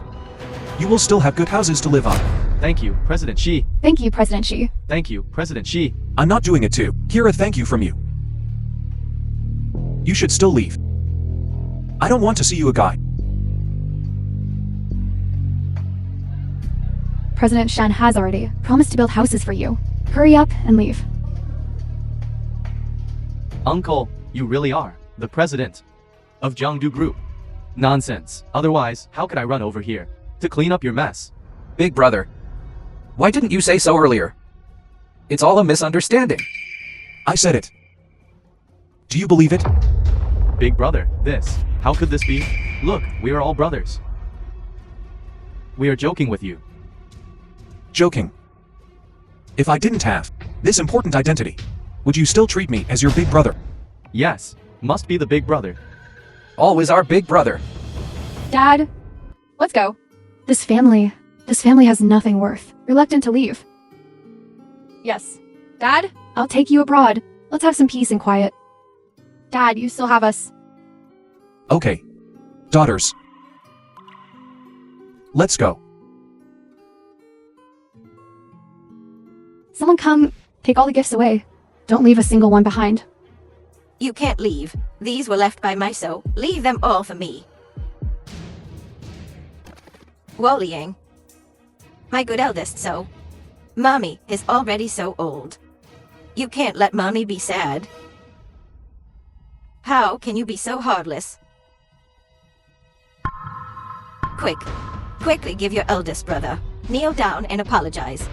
You will still have good houses to live on. Thank you, President Shi. Thank you, President Shi. Thank you, President Shi. I'm not doing it too. Hear a thank you from you. You should still leave. I don't want to see you a guy. President Shen has already promised to build houses for you. Hurry up and leave. Uncle, you really are the president of Jiangdu Group. Nonsense. Otherwise, how could I run over here to clean up your mess? Big brother, why didn't you say so earlier? It's all a misunderstanding. I said it. Do you believe it? Big brother, how could this be? Look, we are all brothers. We are joking with you. Joking. If I didn't have this important identity, would you still treat me as your big brother? Yes, must be the big brother. Always our big brother. Dad, let's go. This family has nothing worth. Reluctant to leave. Yes. Dad, I'll take you abroad. Let's have some peace and quiet. Dad, you still have us. Okay. Daughters. Let's go. Someone come, take all the gifts away. Don't leave a single one behind. You can't leave. These were left by my so. Leave them all for me. Woliang. My good eldest so. Mommy is already so old. You can't let Mommy be sad. How can you be so heartless? Quickly give your eldest brother. Kneel down and apologize.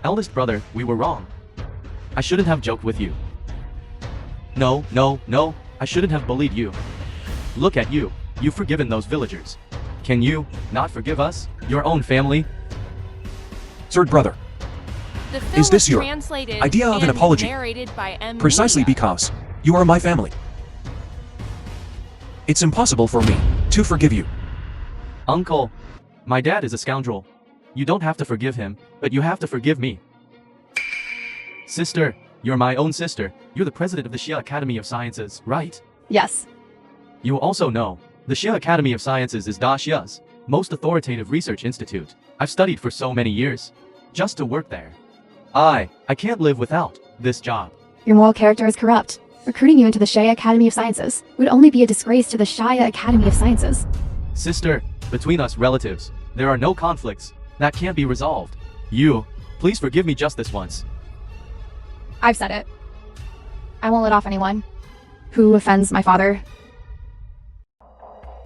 Eldest brother, we were wrong. I shouldn't have joked with you. No, I shouldn't have bullied you. Look at you, you've forgiven those villagers. Can you not forgive us, your own family? Third brother, The film is this was your translated idea of an and apology? narrated by M. Precisely Media. because you are my family. It's impossible for me to forgive you. Uncle, my dad is a scoundrel. You don't have to forgive him, but you have to forgive me. Sister, you're my own sister. You're the president of the Xia Academy of Sciences, right? Yes. You also know, the Xia Academy of Sciences is Da Xia's most authoritative research institute. I've studied for so many years, just to work there. I can't live without this job. Your moral character is corrupt. Recruiting you into the Shaya Academy of Sciences would only be a disgrace to the Shaya Academy of Sciences. Sister, between us relatives, there are no conflicts that can't be resolved. You, please forgive me just this once. I've said it. I won't let off anyone who offends my father.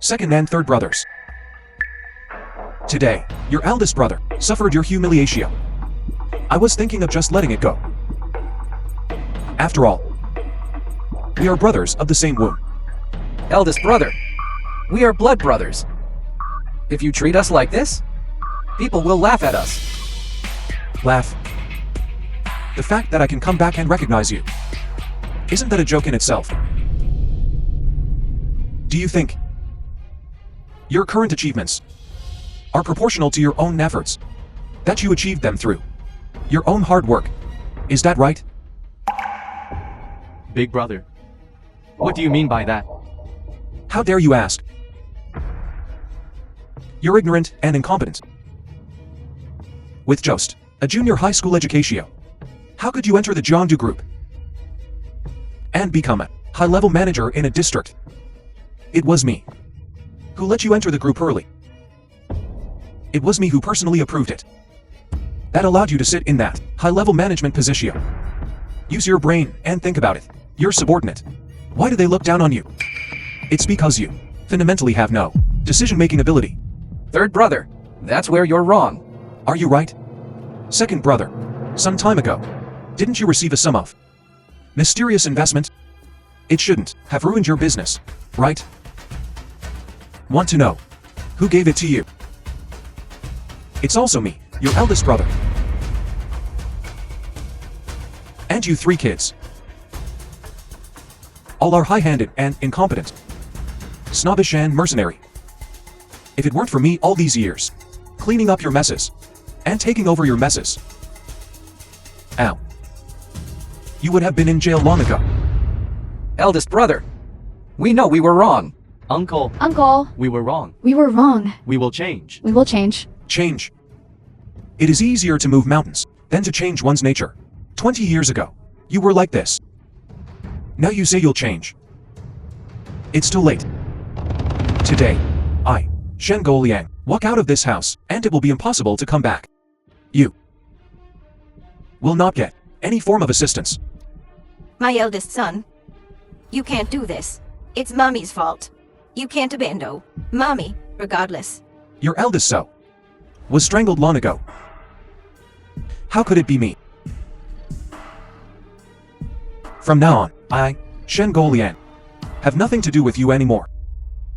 Second and third brothers. Today, your eldest brother suffered your humiliation. I was thinking of just letting it go. After all, we are brothers of the same womb. Eldest brother, we are blood brothers. If you treat us like this, people will laugh at us. Laugh. The fact that I can come back and recognize you. Isn't that a joke in itself? Do you think your current achievements are proportional to your own efforts? That you achieved them through your own hard work? Is that right? Big brother, what do you mean by that? How dare you ask? You're ignorant and incompetent. With just a junior high school education, how could you enter the Jiangdu Group and become a high-level manager in a district? It was me who let you enter the group early. It was me who personally approved it. that allowed you to sit in that high-level management position. Use your brain and think about it. You're subordinate. Why do they look down on you? It's because you fundamentally have no decision-making ability. Third brother, that's where you're wrong. Are you right? Second brother, some time ago, didn't you receive a sum of mysterious investment? It shouldn't have ruined your business, right? Want to know who gave it to you? It's also me, your eldest brother. And you 3 kids. All are high-handed and incompetent. Snobbish and mercenary. If it weren't for me all these years, cleaning up your messes, and taking over your messes, ow, you would have been in jail long ago. Eldest brother, we know we were wrong. Uncle, we were wrong. We were wrong. We will change. We will change. Change. It is easier to move mountains than to change one's nature. 20 years ago, you were like this. Now you say you'll change. It's too late. Today, I, Shen Liang, walk out of this house, and it will be impossible to come back. You will not get any form of assistance. My eldest son, you can't do this. It's Mommy's fault. You can't abandon Mommy, regardless. Your eldest son was strangled long ago. How could it be me? From now on, I, Shen Liang, have nothing to do with you anymore.